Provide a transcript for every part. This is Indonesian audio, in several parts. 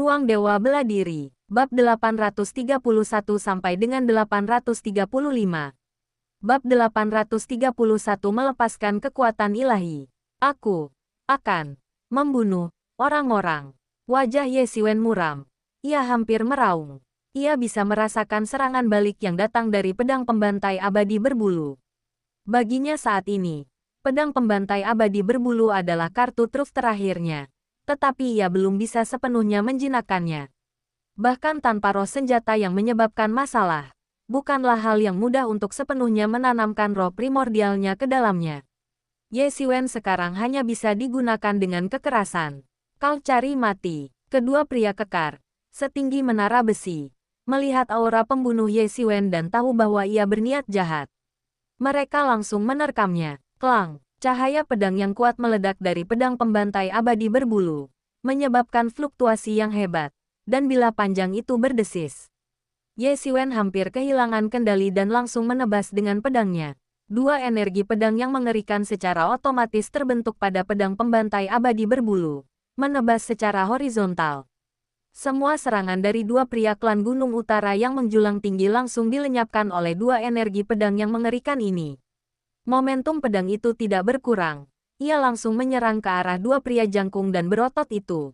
Ruang Dewa Bela Diri, Bab 831 sampai dengan 835. Bab 831 melepaskan kekuatan ilahi. Aku akan membunuh orang-orang. Wajah Ye Xiwen muram. Ia hampir meraung. Ia bisa merasakan serangan balik yang datang dari pedang pembantai abadi berbulu. Baginya saat ini, pedang pembantai abadi berbulu adalah kartu truf terakhirnya. Tetapi ia belum bisa sepenuhnya menjinakkannya. Bahkan tanpa roh senjata yang menyebabkan masalah, bukanlah hal yang mudah untuk sepenuhnya menanamkan roh primordialnya ke dalamnya. Ye Xiwen sekarang hanya bisa digunakan dengan kekerasan. Kau cari mati. Kedua pria kekar, setinggi menara besi, melihat aura pembunuh Ye Xiwen dan tahu bahwa ia berniat jahat. Mereka langsung menerkamnya. Klang. Cahaya pedang yang kuat meledak dari pedang pembantai abadi berbulu, menyebabkan fluktuasi yang hebat, dan bilah panjang itu berdesis. Ye Xiwen hampir kehilangan kendali dan langsung menebas dengan pedangnya. Dua energi pedang yang mengerikan secara otomatis terbentuk pada pedang pembantai abadi berbulu, menebas secara horizontal. Semua serangan dari dua pria klan Gunung Utara yang menjulang tinggi langsung dilenyapkan oleh dua energi pedang yang mengerikan ini. Momentum pedang itu tidak berkurang. Ia langsung menyerang ke arah dua pria jangkung dan berotot itu.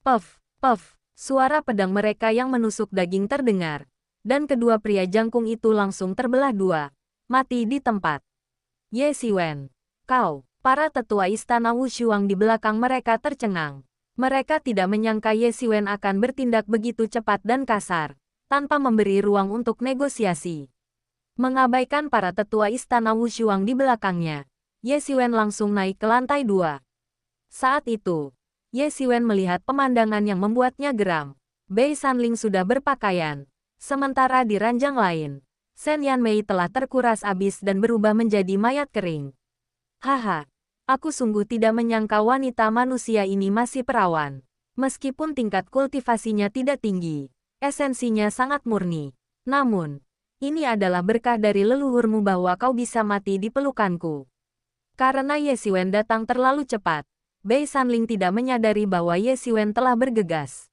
Puff, puff, suara pedang mereka yang menusuk daging terdengar. Dan kedua pria jangkung itu langsung terbelah dua. Mati di tempat. Ye Xiwen, kau, para tetua istana Wushuang di belakang mereka tercengang. Mereka tidak menyangka Ye Xiwen akan bertindak begitu cepat dan kasar, tanpa memberi ruang untuk negosiasi. Mengabaikan para tetua istana Wushuang di belakangnya, Ye Xiwen langsung naik ke lantai 2. Saat itu, Ye Xiwen melihat pemandangan yang membuatnya geram. Bei Sanling sudah berpakaian, sementara di ranjang lain, Shen Yanmei telah terkuras habis dan berubah menjadi mayat kering. Haha, aku sungguh tidak menyangka wanita manusia ini masih perawan. Meskipun tingkat kultivasinya tidak tinggi, esensinya sangat murni. Namun, ini adalah berkah dari leluhurmu bahwa kau bisa mati di pelukanku. Karena Ye Xiwen datang terlalu cepat, Bei Sanling tidak menyadari bahwa Ye Xiwen telah bergegas.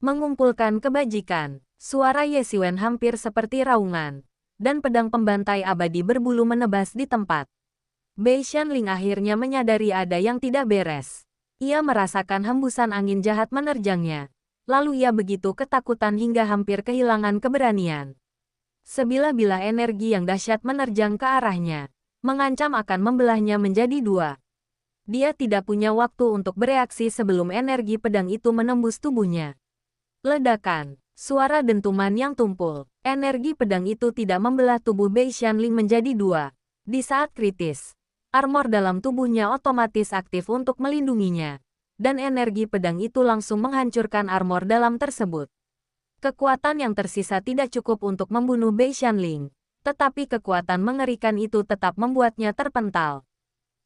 Mengumpulkan kebajikan, suara Ye Xiwen hampir seperti raungan, dan pedang pembantai abadi berbulu menebas di tempat. Bei Sanling akhirnya menyadari ada yang tidak beres. Ia merasakan hembusan angin jahat menerjangnya, lalu ia begitu ketakutan hingga hampir kehilangan keberanian. Sebilah-bilah energi yang dahsyat menerjang ke arahnya, mengancam akan membelahnya menjadi dua. Dia tidak punya waktu untuk bereaksi sebelum energi pedang itu menembus tubuhnya. Ledakan, suara dentuman yang tumpul, energi pedang itu tidak membelah tubuh Bei Sanling menjadi dua. Di saat kritis, armor dalam tubuhnya otomatis aktif untuk melindunginya, dan energi pedang itu langsung menghancurkan armor dalam tersebut. Kekuatan yang tersisa tidak cukup untuk membunuh Bei Sanling, tetapi kekuatan mengerikan itu tetap membuatnya terpental.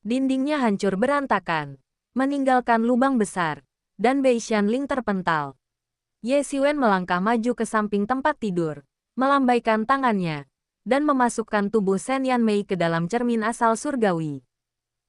Dindingnya hancur berantakan, meninggalkan lubang besar, dan Bei Sanling terpental. Ye Xiwen melangkah maju ke samping tempat tidur, melambaikan tangannya, dan memasukkan tubuh Shen Yanmei ke dalam cermin asal surgawi.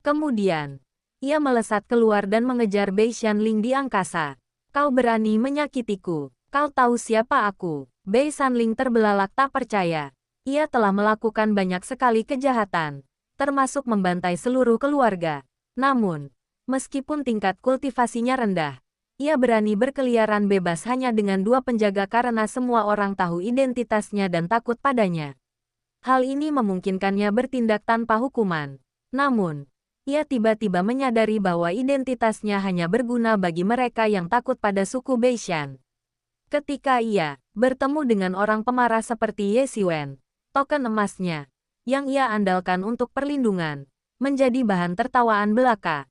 Kemudian, ia melesat keluar dan mengejar Bei Sanling di angkasa. Kau berani menyakitiku. Kau tahu siapa aku? Bei Sanling terbelalak tak percaya. Ia telah melakukan banyak sekali kejahatan, termasuk membantai seluruh keluarga. Namun, meskipun tingkat kultivasinya rendah, ia berani berkeliaran bebas hanya dengan dua penjaga karena semua orang tahu identitasnya dan takut padanya. Hal ini memungkinkannya bertindak tanpa hukuman. Namun, ia tiba-tiba menyadari bahwa identitasnya hanya berguna bagi mereka yang takut pada suku Beishan. Ketika ia bertemu dengan orang pemarah seperti Ye Xiwen, token emasnya, yang ia andalkan untuk perlindungan, menjadi bahan tertawaan belaka.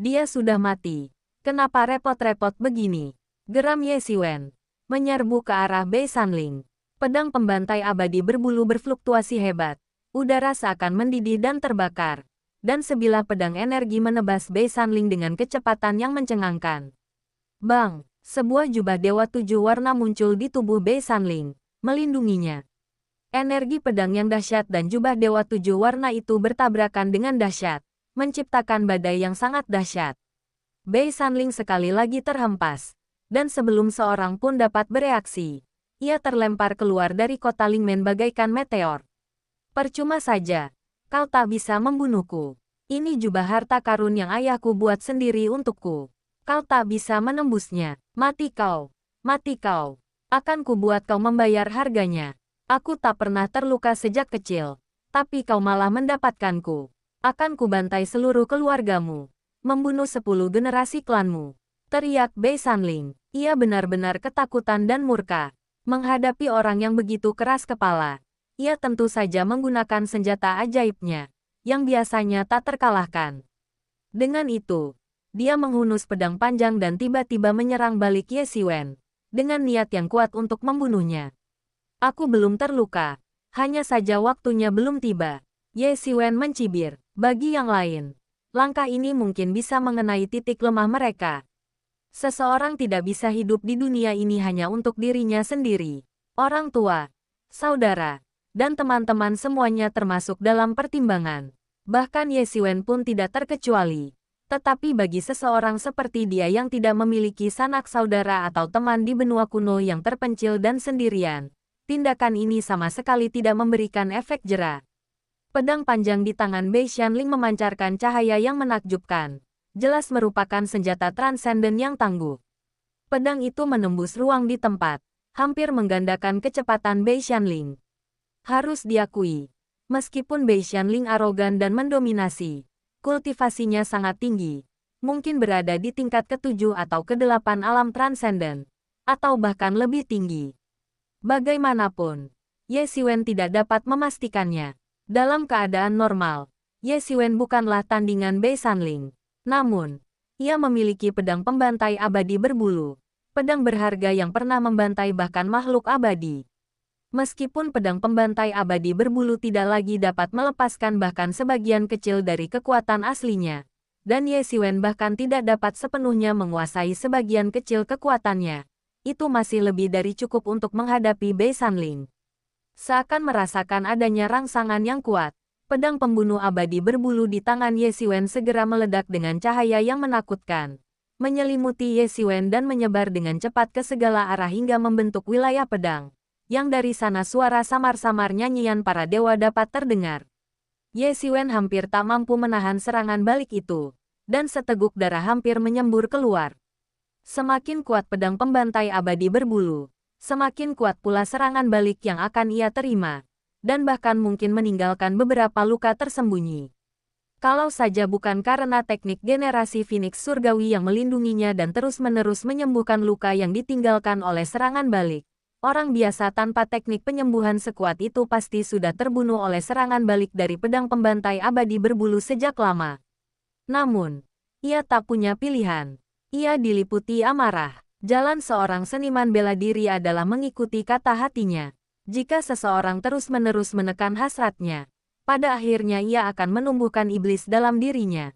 Dia sudah mati. Kenapa repot-repot begini? Geram Ye Xiwen, menyerbu ke arah Bei Sanling. Pedang pembantai abadi berbulu berfluktuasi hebat. Udara seakan mendidih dan terbakar. Dan sebilah pedang energi menebas Bei Sanling dengan kecepatan yang mencengangkan. Bang! Sebuah jubah Dewa 7 warna muncul di tubuh Bei Sanling, melindunginya. Energi pedang yang dahsyat dan jubah Dewa 7 warna itu bertabrakan dengan dahsyat, menciptakan badai yang sangat dahsyat. Bei Sanling sekali lagi terhempas, Dan sebelum seorang pun dapat bereaksi, ia terlempar keluar dari kota Lingmen bagaikan meteor. Percuma saja, kau tak bisa membunuhku. Ini jubah harta karun yang ayahku buat sendiri untukku. Kau tak bisa menembusnya. Mati kau. Mati kau. Akan kubuat kau membayar harganya. Aku tak pernah terluka sejak kecil. Tapi kau malah mendapatkanku. Akan kubantai seluruh keluargamu. Membunuh 10 generasi klanmu. Teriak Bei Sanling. Ia benar-benar ketakutan dan murka. Menghadapi orang yang begitu keras kepala. Ia tentu saja menggunakan senjata ajaibnya, yang biasanya tak terkalahkan. Dengan itu, dia menghunus pedang panjang dan tiba-tiba menyerang balik Ye Xiwen, dengan niat yang kuat untuk membunuhnya. Aku belum terluka, hanya saja waktunya belum tiba. Ye Xiwen mencibir. Bagi yang lain, langkah ini mungkin bisa mengenai titik lemah mereka. Seseorang tidak bisa hidup di dunia ini hanya untuk dirinya sendiri. Orang tua, saudara, dan teman-teman semuanya termasuk dalam pertimbangan. Bahkan Ye Xiwen pun tidak terkecuali. Tetapi bagi seseorang seperti dia yang tidak memiliki sanak saudara atau teman di benua kuno yang terpencil dan sendirian, tindakan ini sama sekali tidak memberikan efek jera. Pedang panjang di tangan Bei Xianling memancarkan cahaya yang menakjubkan. Jelas merupakan senjata transenden yang tangguh. Pedang itu menembus ruang di tempat, hampir menggandakan kecepatan Bei Xianling. Harus diakui, meskipun Bei Xianling arogan dan mendominasi, kultivasinya sangat tinggi, mungkin berada di tingkat ke-7 atau ke-8 alam transenden, atau bahkan lebih tinggi. Bagaimanapun, Ye Xiwen tidak dapat memastikannya. Dalam keadaan normal, Ye Xiwen bukanlah tandingan Bei Sanling. Namun, ia memiliki pedang pembantai abadi berbulu, pedang berharga yang pernah membantai bahkan makhluk abadi. Meskipun pedang pembantai abadi berbulu tidak lagi dapat melepaskan bahkan sebagian kecil dari kekuatan aslinya, dan Ye Xiwen bahkan tidak dapat sepenuhnya menguasai sebagian kecil kekuatannya, itu masih lebih dari cukup untuk menghadapi Bei Sanling. Seakan merasakan adanya rangsangan yang kuat, pedang pembunuh abadi berbulu di tangan Ye Xiwen segera meledak dengan cahaya yang menakutkan, menyelimuti Ye Xiwen dan menyebar dengan cepat ke segala arah hingga membentuk wilayah pedang, yang dari sana suara samar-samar nyanyian para dewa dapat terdengar. Ye Xiwen hampir tak mampu menahan serangan balik itu, dan seteguk darah hampir menyembur keluar. Semakin kuat pedang pembantai abadi berbulu, semakin kuat pula serangan balik yang akan ia terima, dan bahkan mungkin meninggalkan beberapa luka tersembunyi. Kalau saja bukan karena teknik generasi Phoenix Surgawi yang melindunginya dan terus-menerus menyembuhkan luka yang ditinggalkan oleh serangan balik, orang biasa tanpa teknik penyembuhan sekuat itu pasti sudah terbunuh oleh serangan balik dari pedang pembantai abadi berbulu sejak lama. Namun, ia tak punya pilihan. Ia diliputi amarah. Jalan seorang seniman bela diri adalah mengikuti kata hatinya. Jika seseorang terus-menerus menekan hasratnya, pada akhirnya ia akan menumbuhkan iblis dalam dirinya.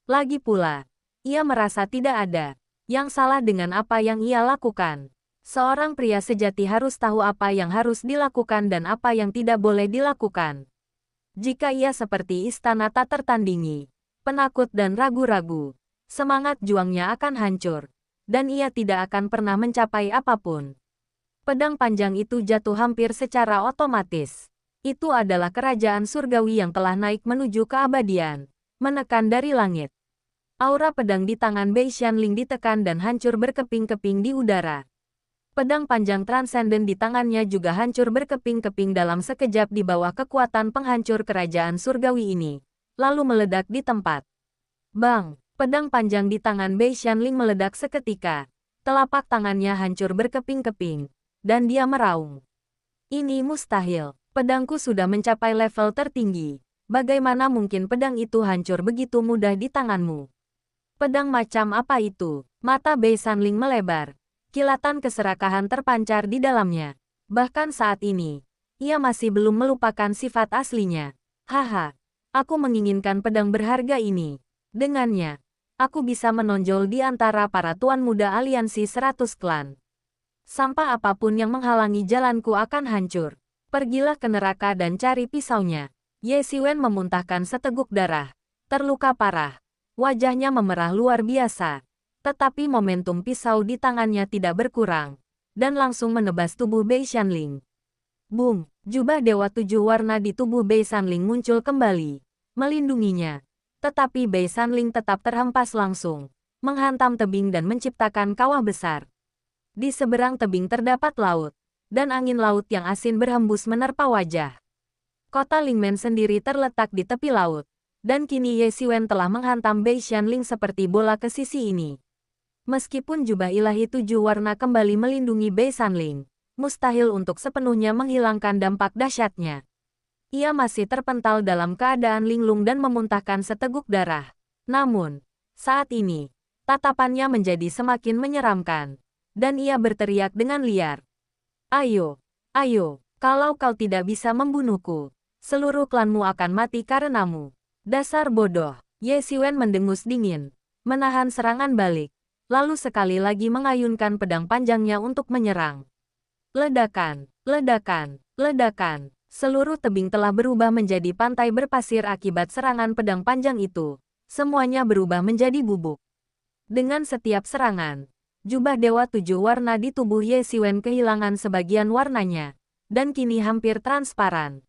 Lagi pula, ia merasa tidak ada yang salah dengan apa yang ia lakukan. Seorang pria sejati harus tahu apa yang harus dilakukan dan apa yang tidak boleh dilakukan. Jika ia seperti istana tak tertandingi, penakut dan ragu-ragu, semangat juangnya akan hancur, dan ia tidak akan pernah mencapai apapun. Pedang panjang itu jatuh hampir secara otomatis. Itu adalah kerajaan surgawi yang telah naik menuju keabadian, menekan dari langit. Aura pedang di tangan Bei Xianling ditekan dan hancur berkeping-keping di udara. Pedang panjang transenden di tangannya juga hancur berkeping-keping dalam sekejap di bawah kekuatan penghancur kerajaan surgawi ini, lalu meledak di tempat. Bang! Pedang panjang di tangan Bei Xianling meledak seketika. Telapak tangannya hancur berkeping-keping, dan dia meraung. Ini mustahil. Pedangku sudah mencapai level tertinggi. Bagaimana mungkin pedang itu hancur begitu mudah di tanganmu? Pedang macam apa itu? Mata Bei Sanling melebar. Kilatan keserakahan terpancar di dalamnya. Bahkan saat ini, ia masih belum melupakan sifat aslinya. Haha, aku menginginkan pedang berharga ini. Dengannya, aku bisa menonjol di antara para tuan muda aliansi 100 klan. Sampah apapun yang menghalangi jalanku akan hancur. Pergilah ke neraka dan cari pisaunya. Ye Xiwen memuntahkan seteguk darah. Terluka parah. Wajahnya memerah luar biasa. Tetapi momentum pisau di tangannya tidak berkurang, dan langsung menebas tubuh Bei Shanling. Boom! Jubah Dewa Tujuh Warna di tubuh Bei Shanling muncul kembali, melindunginya. Tetapi Bei Shanling tetap terhempas langsung, menghantam tebing dan menciptakan kawah besar. Di seberang tebing terdapat laut, dan angin laut yang asin berhembus menerpa wajah. Kota Lingmen sendiri terletak di tepi laut, dan kini Ye Xiwen telah menghantam Bei Shanling seperti bola ke sisi ini. Meskipun jubah ilahi tujuh warna kembali melindungi Bei Shanling, mustahil untuk sepenuhnya menghilangkan dampak dahsyatnya. Ia masih terpental dalam keadaan linglung dan memuntahkan seteguk darah. Namun, saat ini, tatapannya menjadi semakin menyeramkan, dan ia berteriak dengan liar. Ayo, ayo, kalau kau tidak bisa membunuhku, seluruh klanmu akan mati karenamu. Dasar bodoh, Ye Xiwen mendengus dingin, menahan serangan balik, lalu sekali lagi mengayunkan pedang panjangnya untuk menyerang. Ledakan, ledakan, ledakan. Seluruh tebing telah berubah menjadi pantai berpasir akibat serangan pedang panjang itu. Semuanya berubah menjadi bubuk. Dengan setiap serangan, jubah Dewa Tujuh Warna di tubuh Ye Xiwen kehilangan sebagian warnanya, dan kini hampir transparan.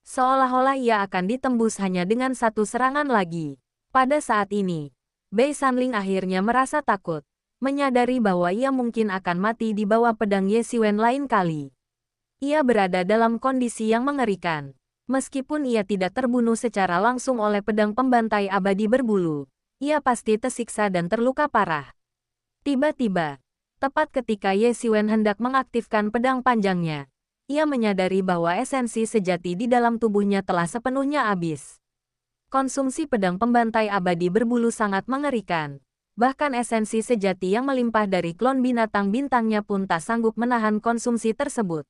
Seolah-olah ia akan ditembus hanya dengan satu serangan lagi. Pada saat ini, Bei Shanling akhirnya merasa takut, menyadari bahwa ia mungkin akan mati di bawah pedang Ye Xiwen lain kali. Ia berada dalam kondisi yang mengerikan. Meskipun ia tidak terbunuh secara langsung oleh pedang pembantai abadi berbulu, ia pasti tersiksa dan terluka parah. Tiba-tiba, tepat ketika Ye Xiwen hendak mengaktifkan pedang panjangnya, ia menyadari bahwa esensi sejati di dalam tubuhnya telah sepenuhnya habis. Konsumsi pedang pembantai abadi berbulu sangat mengerikan. Bahkan esensi sejati yang melimpah dari klon binatang bintangnya pun tak sanggup menahan konsumsi tersebut.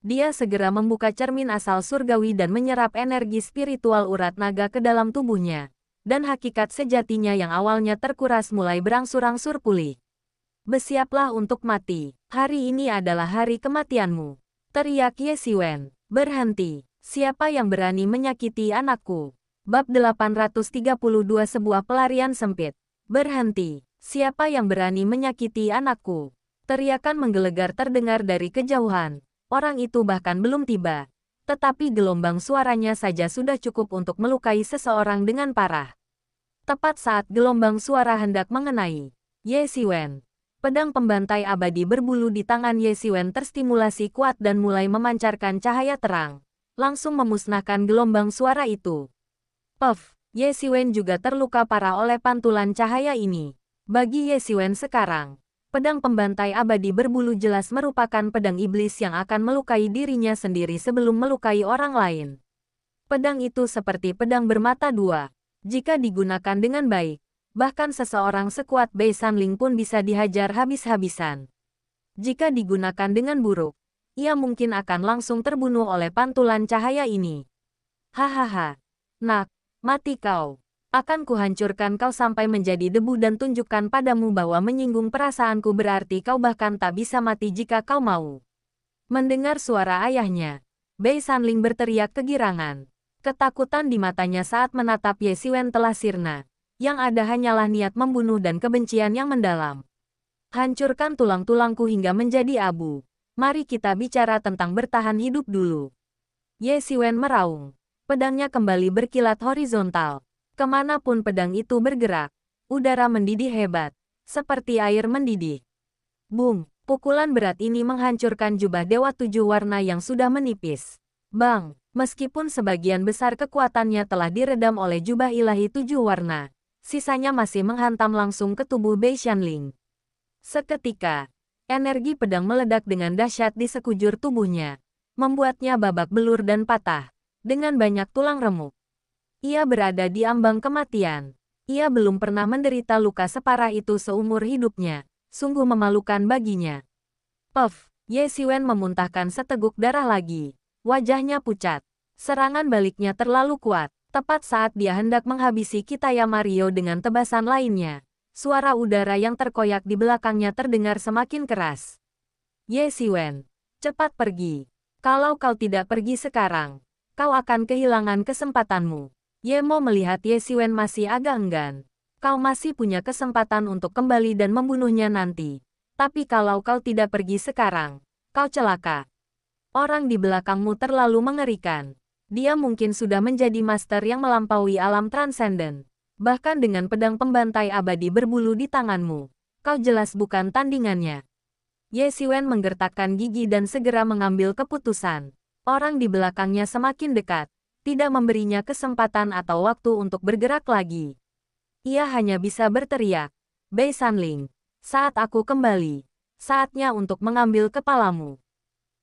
Dia segera membuka cermin asal surgawi dan menyerap energi spiritual urat naga ke dalam tubuhnya. Dan hakikat sejatinya yang awalnya terkuras mulai berangsur-angsur pulih. Bersiaplah untuk mati. Hari ini adalah hari kematianmu. Teriak Ye Xiwen. Berhenti. Siapa yang berani menyakiti anakku? Bab 832 sebuah pelarian sempit. Berhenti. Siapa yang berani menyakiti anakku? Teriakan menggelegar terdengar dari kejauhan. Orang itu bahkan belum tiba. Tetapi gelombang suaranya saja sudah cukup untuk melukai seseorang dengan parah. Tepat saat gelombang suara hendak mengenai Ye Xiwen, pedang pembantai abadi berbulu di tangan Ye Xiwen terstimulasi kuat dan mulai memancarkan cahaya terang, langsung memusnahkan gelombang suara itu. Puff, Ye Xiwen juga terluka parah oleh pantulan cahaya ini. Bagi Ye Xiwen sekarang, pedang pembantai abadi berbulu jelas merupakan pedang iblis yang akan melukai dirinya sendiri sebelum melukai orang lain. Pedang itu seperti pedang bermata dua. Jika digunakan dengan baik, bahkan seseorang sekuat Bei Shanling pun bisa dihajar habis-habisan. Jika digunakan dengan buruk, ia mungkin akan langsung terbunuh oleh pantulan cahaya ini. Hahaha. Nak, mati kau. Akan kuhancurkan kau sampai menjadi debu dan tunjukkan padamu bahwa menyinggung perasaanku berarti kau bahkan tak bisa mati jika kau mau. Mendengar suara ayahnya, Bei Shanling berteriak kegirangan. Ketakutan di matanya saat menatap Ye Xiwen telah sirna. Yang ada hanyalah niat membunuh dan kebencian yang mendalam. Hancurkan tulang-tulangku hingga menjadi abu. Mari kita bicara tentang bertahan hidup dulu. Ye Xiwen meraung. Pedangnya kembali berkilat horizontal. Kemanapun pedang itu bergerak, udara mendidih hebat, seperti air mendidih. Boom! Pukulan berat ini menghancurkan jubah Dewa Tujuh Warna yang sudah menipis. Bang! Meskipun sebagian besar kekuatannya telah diredam oleh jubah ilahi Tujuh Warna, sisanya masih menghantam langsung ke tubuh Bei Shanling. Seketika, energi pedang meledak dengan dahsyat di sekujur tubuhnya, membuatnya babak belur dan patah, dengan banyak tulang remuk. Ia berada di ambang kematian. Ia belum pernah menderita luka separah itu seumur hidupnya, sungguh memalukan baginya. Puff, Ye Xiwen memuntahkan seteguk darah lagi. Wajahnya pucat. Serangan baliknya terlalu kuat. Tepat saat dia hendak menghabisi Kitaya Mario dengan tebasan lainnya, suara udara yang terkoyak di belakangnya terdengar semakin keras. Ye Xiwen, cepat pergi. Kalau kau tidak pergi sekarang, kau akan kehilangan kesempatanmu. Ye Mo melihat Ye Xiwen masih agak enggan. Kau masih punya kesempatan untuk kembali dan membunuhnya nanti. Tapi kalau kau tidak pergi sekarang, kau celaka. Orang di belakangmu terlalu mengerikan. Dia mungkin sudah menjadi master yang melampaui alam transenden. Bahkan dengan pedang pembantai abadi berbulu di tanganmu, kau jelas bukan tandingannya. Ye Xiwen menggertakkan gigi dan segera mengambil keputusan. Orang di belakangnya semakin dekat, tidak memberinya kesempatan atau waktu untuk bergerak lagi. Ia hanya bisa berteriak, Bei Sanling, saat aku kembali, saatnya untuk mengambil kepalamu.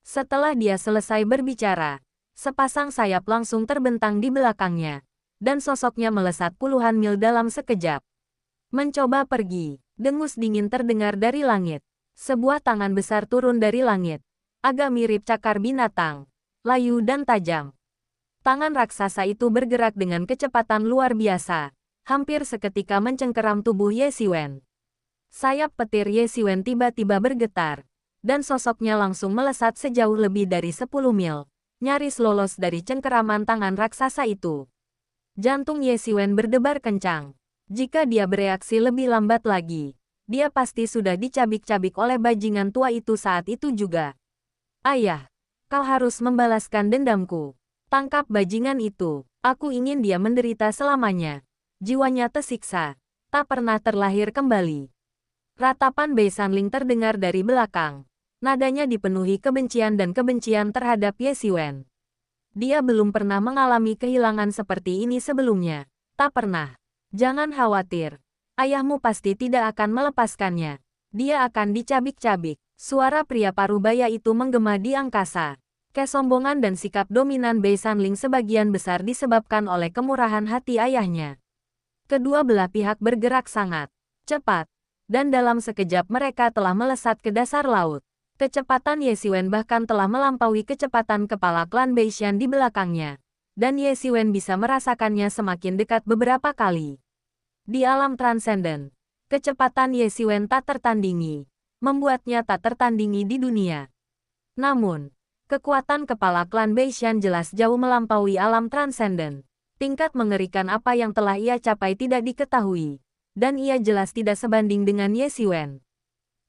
Setelah dia selesai berbicara, sepasang sayap langsung terbentang di belakangnya, dan sosoknya melesat puluhan mil dalam sekejap. Mencoba pergi, dengus dingin terdengar dari langit. Sebuah tangan besar turun dari langit, agak mirip cakar binatang, layu dan tajam. Tangan raksasa itu bergerak dengan kecepatan luar biasa, hampir seketika mencengkeram tubuh Ye Xiwen. Sayap petir Ye Xiwen tiba-tiba bergetar, dan sosoknya langsung melesat sejauh lebih dari 10 mil, nyaris lolos dari cengkeraman tangan raksasa itu. Jantung Ye Xiwen berdebar kencang. Jika dia bereaksi lebih lambat lagi, dia pasti sudah dicabik-cabik oleh bajingan tua itu saat itu juga. Ayah, kau harus membalaskan dendamku. Tangkap bajingan itu, aku ingin dia menderita selamanya. Jiwanya tersiksa, tak pernah terlahir kembali. Ratapan Bei Sanling terdengar dari belakang. Nadanya dipenuhi kebencian dan kebencian terhadap Ye Xiwen. Dia belum pernah mengalami kehilangan seperti ini sebelumnya. Tak pernah. Jangan khawatir. Ayahmu pasti tidak akan melepaskannya. Dia akan dicabik-cabik. Suara pria parubaya itu menggema di angkasa. Kesombongan dan sikap dominan Bei Sanling sebagian besar disebabkan oleh kemurahan hati ayahnya. Kedua belah pihak bergerak sangat cepat, dan dalam sekejap mereka telah melesat ke dasar laut. Kecepatan Ye Xiwen bahkan telah melampaui kecepatan kepala klan Beishan di belakangnya, dan Ye Xiwen bisa merasakannya semakin dekat beberapa kali. Di alam transenden, kecepatan Ye Xiwen tak tertandingi, membuatnya tak tertandingi di dunia. Namun, kekuatan kepala klan Beishan jelas jauh melampaui alam transenden. Tingkat mengerikan apa yang telah ia capai tidak diketahui, dan ia jelas tidak sebanding dengan Ye Xiwen.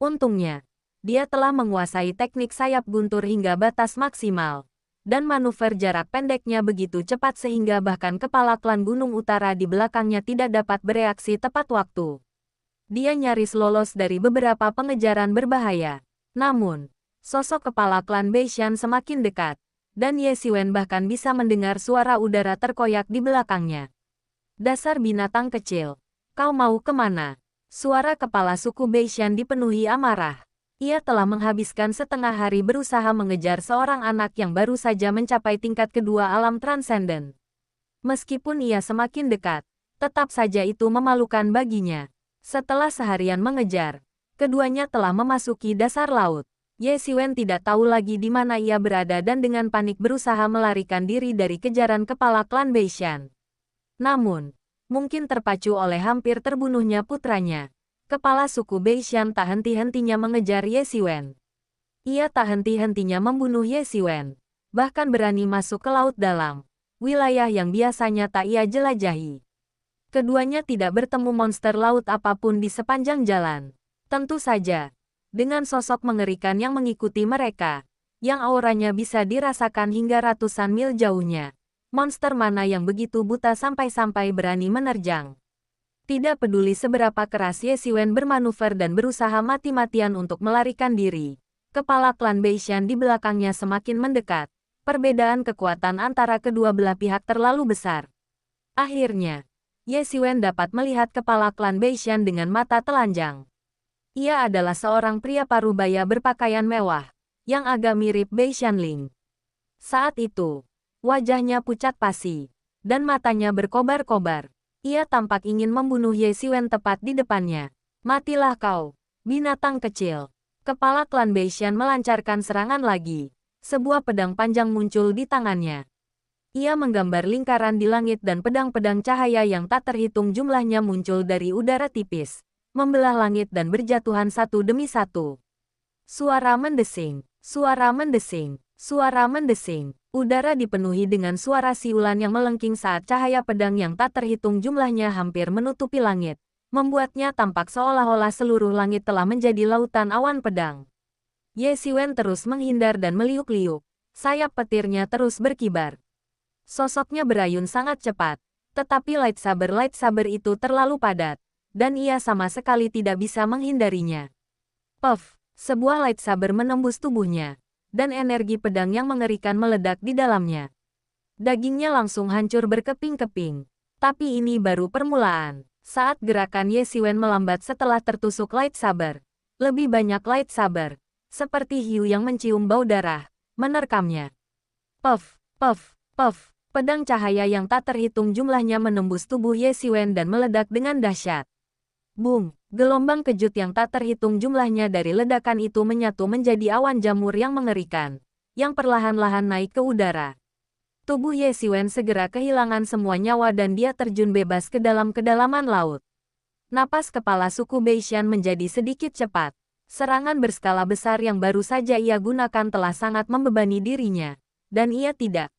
Untungnya, dia telah menguasai teknik sayap guntur hingga batas maksimal, dan manuver jarak pendeknya begitu cepat sehingga bahkan kepala klan Gunung Utara di belakangnya tidak dapat bereaksi tepat waktu. Dia nyaris lolos dari beberapa pengejaran berbahaya. Namun, sosok kepala klan Beishan semakin dekat, dan Ye Xiwen bahkan bisa mendengar suara udara terkoyak di belakangnya. Dasar binatang kecil, kau mau kemana? Suara kepala suku Beishan dipenuhi amarah. Ia telah menghabiskan setengah hari berusaha mengejar seorang anak yang baru saja mencapai tingkat kedua alam transenden. Meskipun ia semakin dekat, tetap saja itu memalukan baginya. Setelah seharian mengejar, keduanya telah memasuki dasar laut. Ye Xiwen tidak tahu lagi di mana ia berada dan dengan panik berusaha melarikan diri dari kejaran kepala klan Beishan. Namun, mungkin terpacu oleh hampir terbunuhnya putranya, kepala suku Beishan tak henti-hentinya mengejar Ye Xiwen. Ia tak henti-hentinya membunuh Ye Xiwen, bahkan berani masuk ke laut dalam, wilayah yang biasanya tak ia jelajahi. Keduanya tidak bertemu monster laut apapun di sepanjang jalan. Tentu saja, dengan sosok mengerikan yang mengikuti mereka, yang auranya bisa dirasakan hingga ratusan mil jauhnya. Monster mana yang begitu buta sampai-sampai berani menerjang? Tidak peduli seberapa keras Ye Xiwen bermanuver dan berusaha mati-matian untuk melarikan diri, kepala klan Beishan di belakangnya semakin mendekat. Perbedaan kekuatan antara kedua belah pihak terlalu besar. Akhirnya, Ye Xiwen dapat melihat kepala klan Beishan dengan mata telanjang. Ia adalah seorang pria parubaya berpakaian mewah, yang agak mirip Bei Sanling. Saat itu, wajahnya pucat pasi, dan matanya berkobar-kobar. Ia tampak ingin membunuh Ye Xiwen tepat di depannya. Matilah kau, binatang kecil. Kepala klan Beishan melancarkan serangan lagi. Sebuah pedang panjang muncul di tangannya. Ia menggambar lingkaran di langit dan pedang-pedang cahaya yang tak terhitung jumlahnya muncul dari udara tipis, membelah langit dan berjatuhan satu demi satu. Suara mendesing, suara mendesing, suara mendesing. Udara dipenuhi dengan suara siulan yang melengking saat cahaya pedang yang tak terhitung jumlahnya hampir menutupi langit, membuatnya tampak seolah-olah seluruh langit telah menjadi lautan awan pedang. Ye Xiwen terus menghindar dan meliuk-liuk. Sayap petirnya terus berkibar. Sosoknya berayun sangat cepat, tetapi lightsaber itu terlalu padat, dan ia sama sekali tidak bisa menghindarinya. Puff, sebuah lightsaber menembus tubuhnya, dan energi pedang yang mengerikan meledak di dalamnya. Dagingnya langsung hancur berkeping-keping. Tapi ini baru permulaan. Saat gerakan Ye Xiwen melambat setelah tertusuk lightsaber, lebih banyak lightsaber, seperti hiu yang mencium bau darah, menerkamnya. Puff, puff, puff. Pedang cahaya yang tak terhitung jumlahnya menembus tubuh Ye Xiwen dan meledak dengan dahsyat. Boom! Gelombang kejut yang tak terhitung jumlahnya dari ledakan itu menyatu menjadi awan jamur yang mengerikan, yang perlahan-lahan naik ke udara. Tubuh Ye Xiwen segera kehilangan semua nyawa dan dia terjun bebas ke dalam kedalaman laut. Napas kepala suku Beishan menjadi sedikit cepat. Serangan berskala besar yang baru saja ia gunakan telah sangat membebani dirinya, dan ia tidak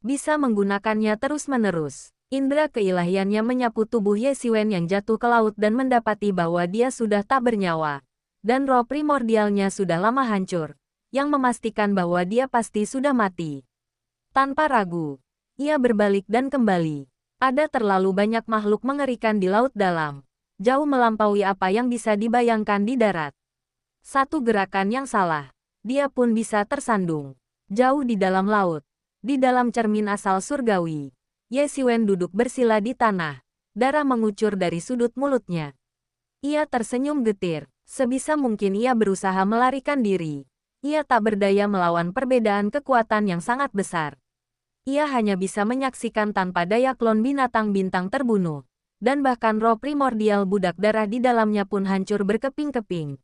bisa menggunakannya terus-menerus. Indra keilahiannya menyapu tubuh Ye Xiwen yang jatuh ke laut dan mendapati bahwa dia sudah tak bernyawa. Dan roh primordialnya sudah lama hancur, yang memastikan bahwa dia pasti sudah mati. Tanpa ragu, ia berbalik dan kembali. Ada terlalu banyak makhluk mengerikan di laut dalam, jauh melampaui apa yang bisa dibayangkan di darat. Satu gerakan yang salah, dia pun bisa tersandung. Jauh di dalam laut. Di dalam cermin asal surgawi, Ye Xiwen duduk bersila di tanah. Darah mengucur dari sudut mulutnya. Ia tersenyum getir. Sebisa mungkin ia berusaha melarikan diri. Ia tak berdaya melawan perbedaan kekuatan yang sangat besar. Ia hanya bisa menyaksikan tanpa daya klon binatang bintang terbunuh. Dan bahkan roh primordial budak darah di dalamnya pun hancur berkeping-keping.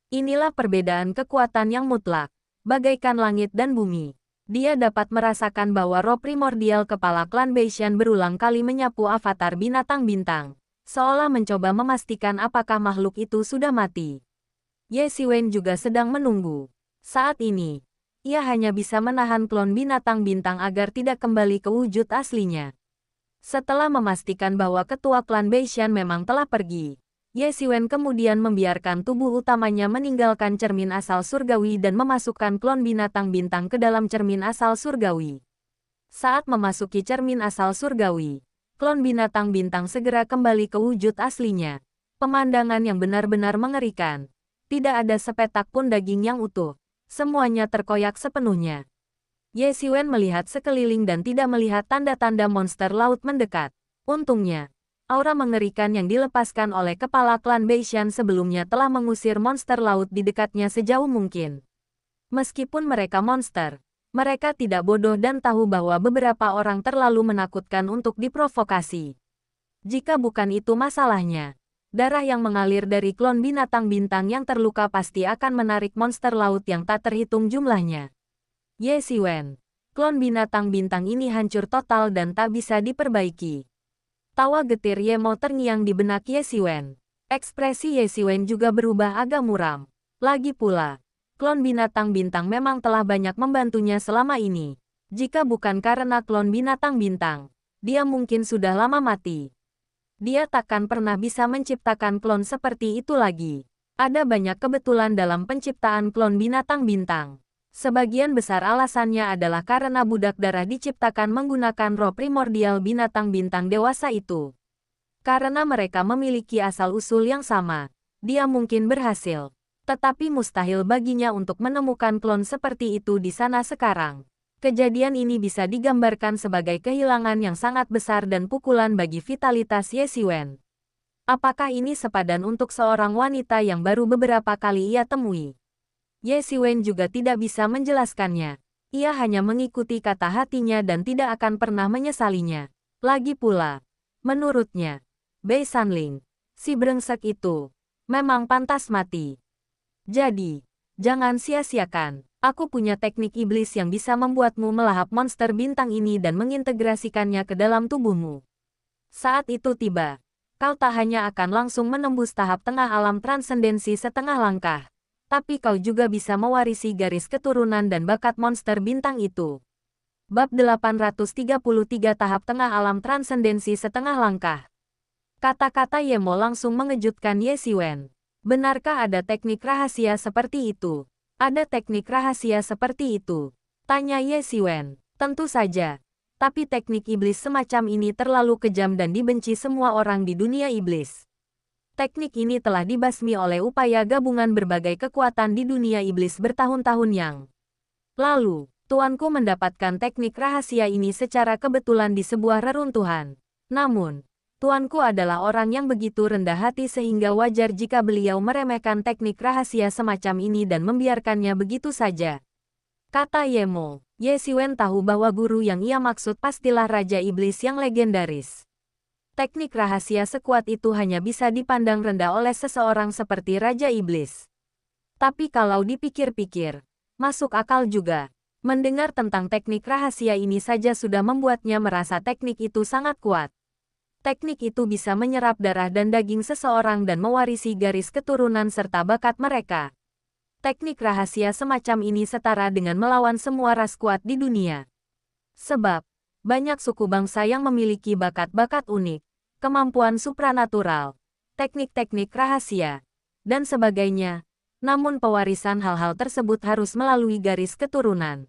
Inilah perbedaan kekuatan yang mutlak. Bagaikan langit dan bumi. Dia dapat merasakan bahwa roh primordial kepala klan Beishan berulang kali menyapu avatar binatang bintang, seolah mencoba memastikan apakah makhluk itu sudah mati. Ye Xiwen juga sedang menunggu. Saat ini, ia hanya bisa menahan klon binatang bintang agar tidak kembali ke wujud aslinya. Setelah memastikan bahwa ketua klan Beishan memang telah pergi, Ye Xiwen kemudian membiarkan tubuh utamanya meninggalkan cermin asal surgawi dan memasukkan klon binatang bintang ke dalam cermin asal surgawi. Saat memasuki cermin asal surgawi, klon binatang bintang segera kembali ke wujud aslinya. Pemandangan yang benar-benar mengerikan. Tidak ada sepetak pun daging yang utuh. Semuanya terkoyak sepenuhnya. Ye Xiwen melihat sekeliling dan tidak melihat tanda-tanda monster laut mendekat. Untungnya, aura mengerikan yang dilepaskan oleh kepala klan Beishan sebelumnya telah mengusir monster laut di dekatnya sejauh mungkin. Meskipun mereka monster, mereka tidak bodoh dan tahu bahwa beberapa orang terlalu menakutkan untuk diprovokasi. Jika bukan itu masalahnya, darah yang mengalir dari klon binatang bintang yang terluka pasti akan menarik monster laut yang tak terhitung jumlahnya. Ye Xiwen, klon binatang bintang ini hancur total dan tak bisa diperbaiki. Tawa getir Ye Mo terngiang di benak Ye Xiwen. Ekspresi Ye Xiwen juga berubah agak muram. Lagi pula, klon binatang bintang memang telah banyak membantunya selama ini. Jika bukan karena klon binatang bintang, dia mungkin sudah lama mati. Dia takkan pernah bisa menciptakan klon seperti itu lagi. Ada banyak kebetulan dalam penciptaan klon binatang bintang. Sebagian besar alasannya adalah karena budak darah diciptakan menggunakan roh primordial binatang bintang dewasa itu. Karena mereka memiliki asal-usul yang sama, dia mungkin berhasil. Tetapi mustahil baginya untuk menemukan klon seperti itu di sana sekarang. Kejadian ini bisa digambarkan sebagai kehilangan yang sangat besar dan pukulan bagi vitalitas Ye Xiwen. Apakah ini sepadan untuk seorang wanita yang baru beberapa kali ia temui? Ye Xiwen juga tidak bisa menjelaskannya. Ia hanya mengikuti kata hatinya dan tidak akan pernah menyesalinya. Lagi pula, menurutnya, Bei Sanling, si brengsek itu, memang pantas mati. Jadi, jangan sia-siakan. Aku punya teknik iblis yang bisa membuatmu melahap monster bintang ini dan mengintegrasikannya ke dalam tubuhmu. Saat itu tiba, kau tak hanya akan langsung menembus tahap tengah alam transendensi setengah langkah, tapi kau juga bisa mewarisi garis keturunan dan bakat monster bintang itu. Bab 833 Tahap Tengah Alam Transendensi Setengah Langkah. Kata-kata Yemo langsung mengejutkan Ye Xiwen. Benarkah ada teknik rahasia seperti itu? Ada teknik rahasia seperti itu? Tanya Ye Xiwen. Tentu saja. Tapi teknik iblis semacam ini terlalu kejam dan dibenci semua orang di dunia iblis. Teknik ini telah dibasmi oleh upaya gabungan berbagai kekuatan di dunia iblis bertahun-tahun yang lalu. Tuanku mendapatkan teknik rahasia ini secara kebetulan di sebuah reruntuhan. Namun, tuanku adalah orang yang begitu rendah hati sehingga wajar jika beliau meremehkan teknik rahasia semacam ini dan membiarkannya begitu saja. Kata Yemo. Ye Xiwen tahu bahwa guru yang ia maksud pastilah Raja Iblis yang legendaris. Teknik rahasia sekuat itu hanya bisa dipandang rendah oleh seseorang seperti Raja Iblis. Tapi kalau dipikir-pikir, masuk akal juga. Mendengar tentang teknik rahasia ini saja sudah membuatnya merasa teknik itu sangat kuat. Teknik itu bisa menyerap darah dan daging seseorang dan mewarisi garis keturunan serta bakat mereka. Teknik rahasia semacam ini setara dengan melawan semua ras kuat di dunia. Sebab, banyak suku bangsa yang memiliki bakat-bakat unik, kemampuan supranatural, teknik-teknik rahasia, dan sebagainya. Namun pewarisan hal-hal tersebut harus melalui garis keturunan.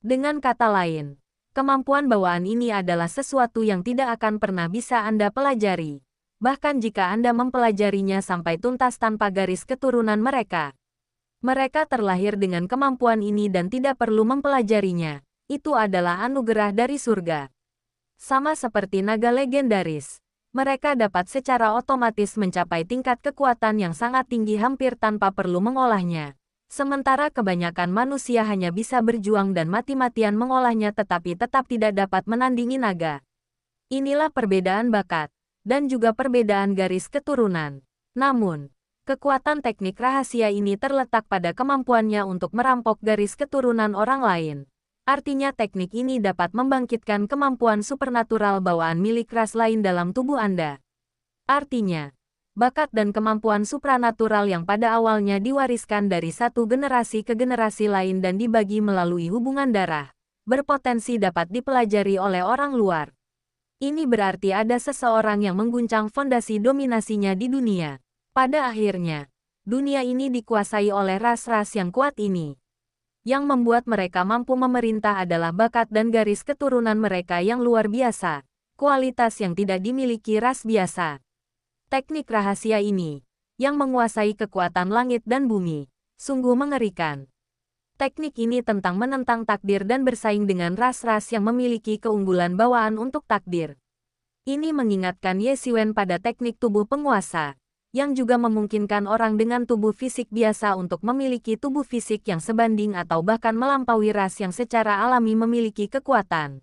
Dengan kata lain, kemampuan bawaan ini adalah sesuatu yang tidak akan pernah bisa Anda pelajari. Bahkan jika Anda mempelajarinya sampai tuntas tanpa garis keturunan mereka. Mereka terlahir dengan kemampuan ini dan tidak perlu mempelajarinya. Itu adalah anugerah dari surga. Sama seperti naga legendaris. Mereka dapat secara otomatis mencapai tingkat kekuatan yang sangat tinggi hampir tanpa perlu mengolahnya. Sementara kebanyakan manusia hanya bisa berjuang dan mati-matian mengolahnya tetapi tetap tidak dapat menandingi naga. Inilah perbedaan bakat, dan juga perbedaan garis keturunan. Namun, kekuatan teknik rahasia ini terletak pada kemampuannya untuk merampok garis keturunan orang lain. Artinya teknik ini dapat membangkitkan kemampuan supernatural bawaan milik ras lain dalam tubuh Anda. Artinya, bakat dan kemampuan supranatural yang pada awalnya diwariskan dari satu generasi ke generasi lain dan dibagi melalui hubungan darah, berpotensi dapat dipelajari oleh orang luar. Ini berarti ada seseorang yang mengguncang fondasi dominasinya di dunia. Pada akhirnya, dunia ini dikuasai oleh ras-ras yang kuat ini. Yang membuat mereka mampu memerintah adalah bakat dan garis keturunan mereka yang luar biasa, kualitas yang tidak dimiliki ras biasa. Teknik rahasia ini, yang menguasai kekuatan langit dan bumi, sungguh mengerikan. Teknik ini tentang menentang takdir dan bersaing dengan ras-ras yang memiliki keunggulan bawaan untuk takdir. Ini mengingatkan Ye Xiwen pada teknik tubuh penguasa, yang juga memungkinkan orang dengan tubuh fisik biasa untuk memiliki tubuh fisik yang sebanding atau bahkan melampaui ras yang secara alami memiliki kekuatan.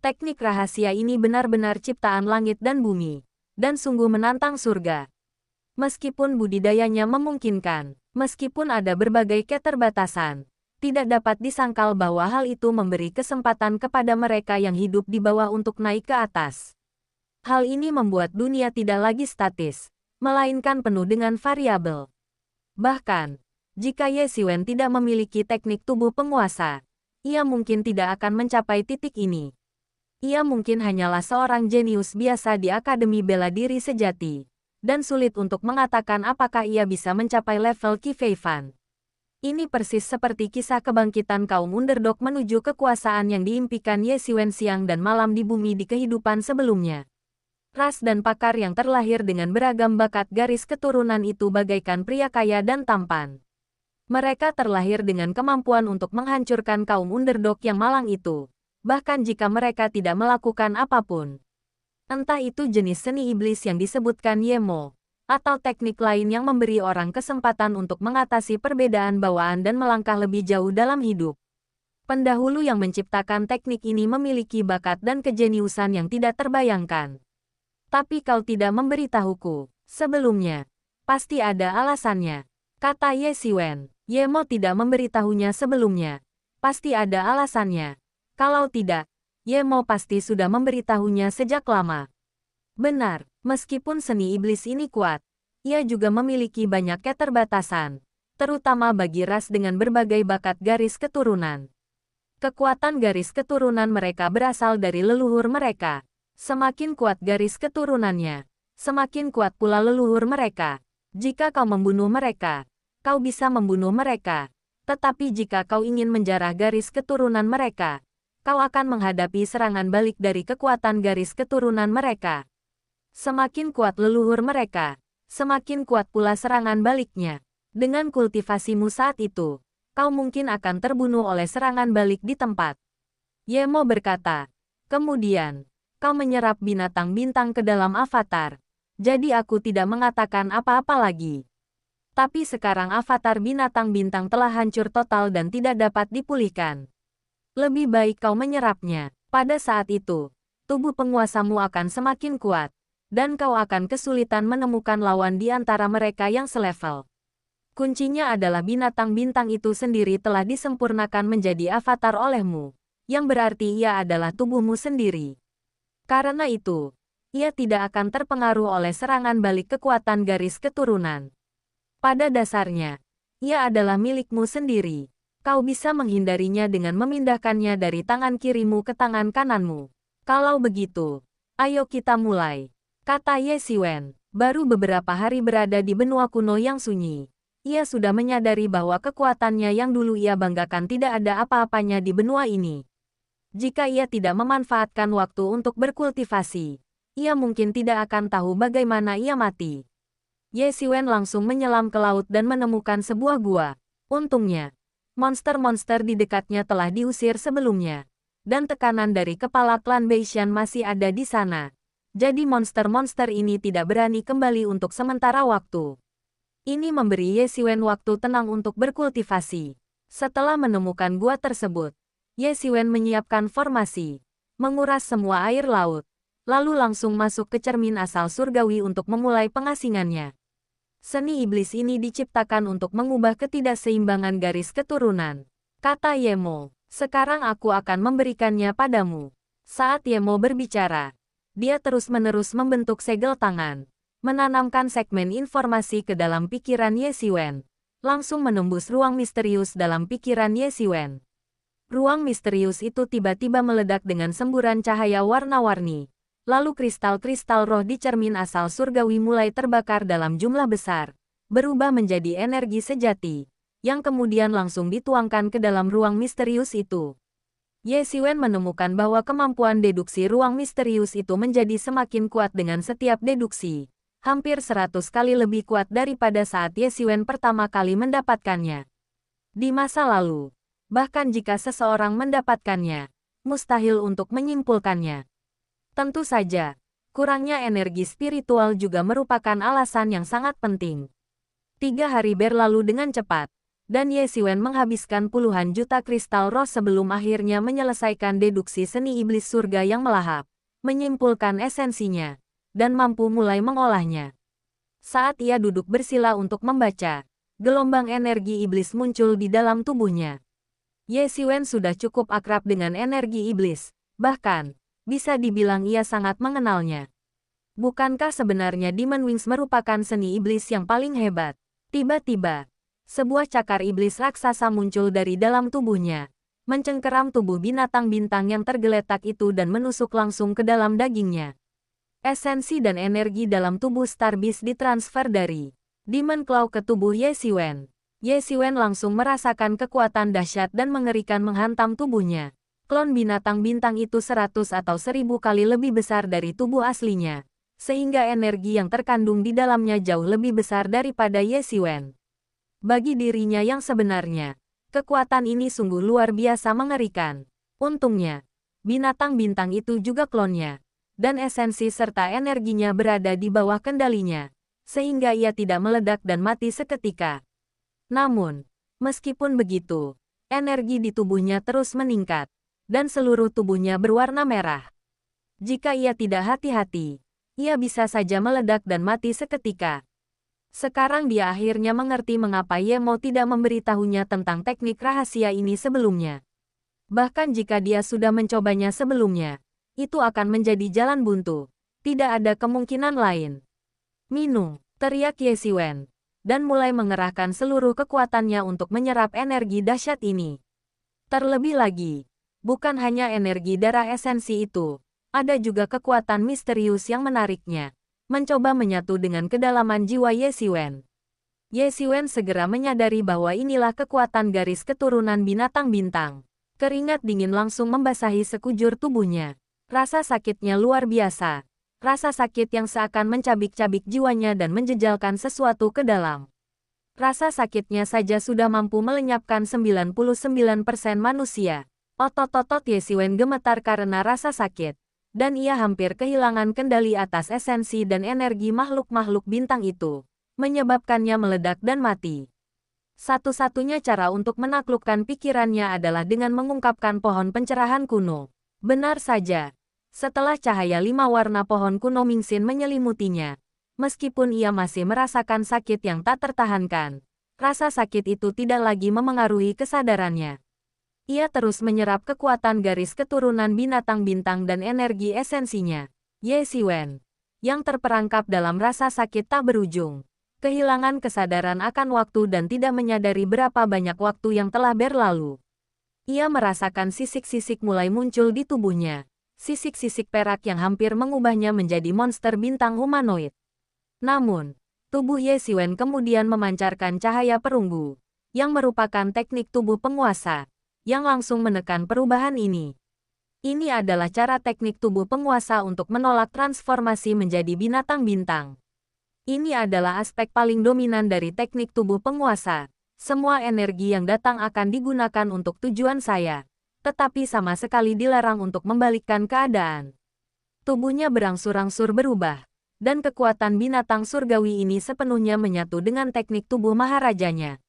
Teknik rahasia ini benar-benar ciptaan langit dan bumi, dan sungguh menantang surga. Meskipun budidayanya memungkinkan, meskipun ada berbagai keterbatasan, tidak dapat disangkal bahwa hal itu memberi kesempatan kepada mereka yang hidup di bawah untuk naik ke atas. Hal ini membuat dunia tidak lagi statis, melainkan penuh dengan variabel. Bahkan, jika Ye Xiwen tidak memiliki teknik tubuh penguasa, ia mungkin tidak akan mencapai titik ini. Ia mungkin hanyalah seorang jenius biasa di Akademi Bela Diri Sejati, dan sulit untuk mengatakan apakah ia bisa mencapai level Qi Fei Fan. Ini persis seperti kisah kebangkitan kaum underdog menuju kekuasaan yang diimpikan Ye Xiwen siang dan malam di bumi di kehidupan sebelumnya. Ras dan pakar yang terlahir dengan beragam bakat garis keturunan itu bagaikan pria kaya dan tampan. Mereka terlahir dengan kemampuan untuk menghancurkan kaum underdog yang malang itu, bahkan jika mereka tidak melakukan apapun. Entah itu jenis seni iblis yang disebutkan Yemo, atau teknik lain yang memberi orang kesempatan untuk mengatasi perbedaan bawaan dan melangkah lebih jauh dalam hidup. Pendahulu yang menciptakan teknik ini memiliki bakat dan kejeniusan yang tidak terbayangkan. Tapi kau tidak memberitahuku sebelumnya. Pasti ada alasannya, kata Ye Xiwen. Yemo tidak memberitahunya sebelumnya. Pasti ada alasannya. Kalau tidak, Yemo pasti sudah memberitahunya sejak lama. Benar, meskipun seni iblis ini kuat, ia juga memiliki banyak keterbatasan, terutama bagi ras dengan berbagai bakat garis keturunan. Kekuatan garis keturunan mereka berasal dari leluhur mereka. Semakin kuat garis keturunannya, semakin kuat pula leluhur mereka. Jika kau membunuh mereka, kau bisa membunuh mereka. Tetapi jika kau ingin menjarah garis keturunan mereka, kau akan menghadapi serangan balik dari kekuatan garis keturunan mereka. Semakin kuat leluhur mereka, semakin kuat pula serangan baliknya. Dengan kultivasimu saat itu, kau mungkin akan terbunuh oleh serangan balik di tempat. Ye Mo berkata. Kemudian, kau menyerap binatang bintang ke dalam avatar. Jadi aku tidak mengatakan apa-apa lagi. Tapi sekarang avatar binatang bintang telah hancur total dan tidak dapat dipulihkan. Lebih baik kau menyerapnya. Pada saat itu, tubuh penguasamu akan semakin kuat, dan kau akan kesulitan menemukan lawan di antara mereka yang selevel. Kuncinya adalah binatang bintang itu sendiri telah disempurnakan menjadi avatar olehmu, yang berarti ia adalah tubuhmu sendiri. Karena itu, ia tidak akan terpengaruh oleh serangan balik kekuatan garis keturunan. Pada dasarnya, ia adalah milikmu sendiri. Kau bisa menghindarinya dengan memindahkannya dari tangan kirimu ke tangan kananmu. Kalau begitu, ayo kita mulai, kata Ye Xiwen. Baru beberapa hari berada di benua kuno yang sunyi, ia sudah menyadari bahwa kekuatannya yang dulu ia banggakan tidak ada apa-apanya di benua ini. Jika ia tidak memanfaatkan waktu untuk berkultivasi, ia mungkin tidak akan tahu bagaimana ia mati. Ye Xiwen langsung menyelam ke laut dan menemukan sebuah gua. Untungnya, monster-monster di dekatnya telah diusir sebelumnya, dan tekanan dari kepala klan Beishan masih ada di sana. Jadi monster-monster ini tidak berani kembali untuk sementara waktu. Ini memberi Ye Xiwen waktu tenang untuk berkultivasi. Setelah menemukan gua tersebut, Ye Xiwen menyiapkan formasi, menguras semua air laut, lalu langsung masuk ke cermin asal surgawi untuk memulai pengasingannya. Seni iblis ini diciptakan untuk mengubah ketidakseimbangan garis keturunan, kata Ye Mo. Sekarang aku akan memberikannya padamu. Saat Ye Mo berbicara, dia terus-menerus membentuk segel tangan, menanamkan segmen informasi ke dalam pikiran Ye Xiwen, langsung menembus ruang misterius dalam pikiran Ye Xiwen. Ruang misterius itu tiba-tiba meledak dengan semburan cahaya warna-warni, lalu kristal-kristal roh di cermin asal surgawi mulai terbakar dalam jumlah besar, berubah menjadi energi sejati, yang kemudian langsung dituangkan ke dalam ruang misterius itu. Ye Xiwen menemukan bahwa kemampuan deduksi ruang misterius itu menjadi semakin kuat dengan setiap deduksi. Hampir 100 kali lebih kuat daripada saat Ye Xiwen pertama kali mendapatkannya. Di masa lalu, bahkan jika seseorang mendapatkannya, mustahil untuk menyimpulkannya. Tentu saja, kurangnya energi spiritual juga merupakan alasan yang sangat penting. 3 hari berlalu dengan cepat, dan Ye Xiwen menghabiskan puluhan juta kristal roh sebelum akhirnya menyelesaikan deduksi seni iblis surga yang melahap, menyimpulkan esensinya, dan mampu mulai mengolahnya. Saat ia duduk bersila untuk membaca, gelombang energi iblis muncul di dalam tubuhnya. Ye Xiwen sudah cukup akrab dengan energi iblis, bahkan, bisa dibilang ia sangat mengenalnya. Bukankah sebenarnya Demon Wings merupakan seni iblis yang paling hebat? Tiba-tiba, sebuah cakar iblis raksasa muncul dari dalam tubuhnya, mencengkeram tubuh binatang bintang yang tergeletak itu dan menusuk langsung ke dalam dagingnya. Esensi dan energi dalam tubuh Star Beast ditransfer dari Demon Claw ke tubuh Ye Xiwen. Ye Xiwen langsung merasakan kekuatan dahsyat dan mengerikan menghantam tubuhnya. Klon binatang bintang itu 100 atau 1000 kali lebih besar dari tubuh aslinya, sehingga energi yang terkandung di dalamnya jauh lebih besar daripada Ye Xiwen. Bagi dirinya yang sebenarnya, kekuatan ini sungguh luar biasa mengerikan. Untungnya, binatang bintang itu juga klonnya, dan esensi serta energinya berada di bawah kendalinya, sehingga ia tidak meledak dan mati seketika. Namun, meskipun begitu, energi di tubuhnya terus meningkat, dan seluruh tubuhnya berwarna merah. Jika ia tidak hati-hati, ia bisa saja meledak dan mati seketika. Sekarang dia akhirnya mengerti mengapa Ye Mo tidak memberitahunya tentang teknik rahasia ini sebelumnya. Bahkan jika dia sudah mencobanya sebelumnya, itu akan menjadi jalan buntu. Tidak ada kemungkinan lain. Minung, teriak Ye Xiwen, dan mulai mengerahkan seluruh kekuatannya untuk menyerap energi dahsyat ini. Terlebih lagi, bukan hanya energi darah esensi itu, ada juga kekuatan misterius yang menariknya, mencoba menyatu dengan kedalaman jiwa Ye Xiwen. Ye Xiwen segera menyadari bahwa inilah kekuatan garis keturunan binatang bintang. Keringat dingin langsung membasahi sekujur tubuhnya. Rasa sakitnya luar biasa. Rasa sakit yang seakan mencabik-cabik jiwanya dan menjejalkan sesuatu ke dalam. Rasa sakitnya saja sudah mampu melenyapkan 99% manusia. Otot-otot Ye Xiwen gemetar karena rasa sakit. Dan ia hampir kehilangan kendali atas esensi dan energi makhluk-makhluk bintang itu, menyebabkannya meledak dan mati. Satu-satunya cara untuk menaklukkan pikirannya adalah dengan mengungkapkan pohon pencerahan kuno. Benar saja. Setelah cahaya 5 warna pohon kuno Mingxin menyelimutinya, meskipun ia masih merasakan sakit yang tak tertahankan, rasa sakit itu tidak lagi memengaruhi kesadarannya. Ia terus menyerap kekuatan garis keturunan binatang bintang dan energi esensinya. Ye Xiwen, yang terperangkap dalam rasa sakit tak berujung, kehilangan kesadaran akan waktu dan tidak menyadari berapa banyak waktu yang telah berlalu. Ia merasakan sisik-sisik mulai muncul di tubuhnya. Sisik-sisik perak yang hampir mengubahnya menjadi monster bintang humanoid. Namun, tubuh Ye Xiwen kemudian memancarkan cahaya perunggu, yang merupakan teknik tubuh penguasa, yang langsung menekan perubahan ini. Ini adalah cara teknik tubuh penguasa untuk menolak transformasi menjadi binatang bintang. Ini adalah aspek paling dominan dari teknik tubuh penguasa. Semua energi yang datang akan digunakan untuk tujuan saya, tetapi sama sekali dilarang untuk membalikkan keadaan. Tubuhnya berangsur-angsur berubah, dan kekuatan binatang surgawi ini sepenuhnya menyatu dengan teknik tubuh maharajanya.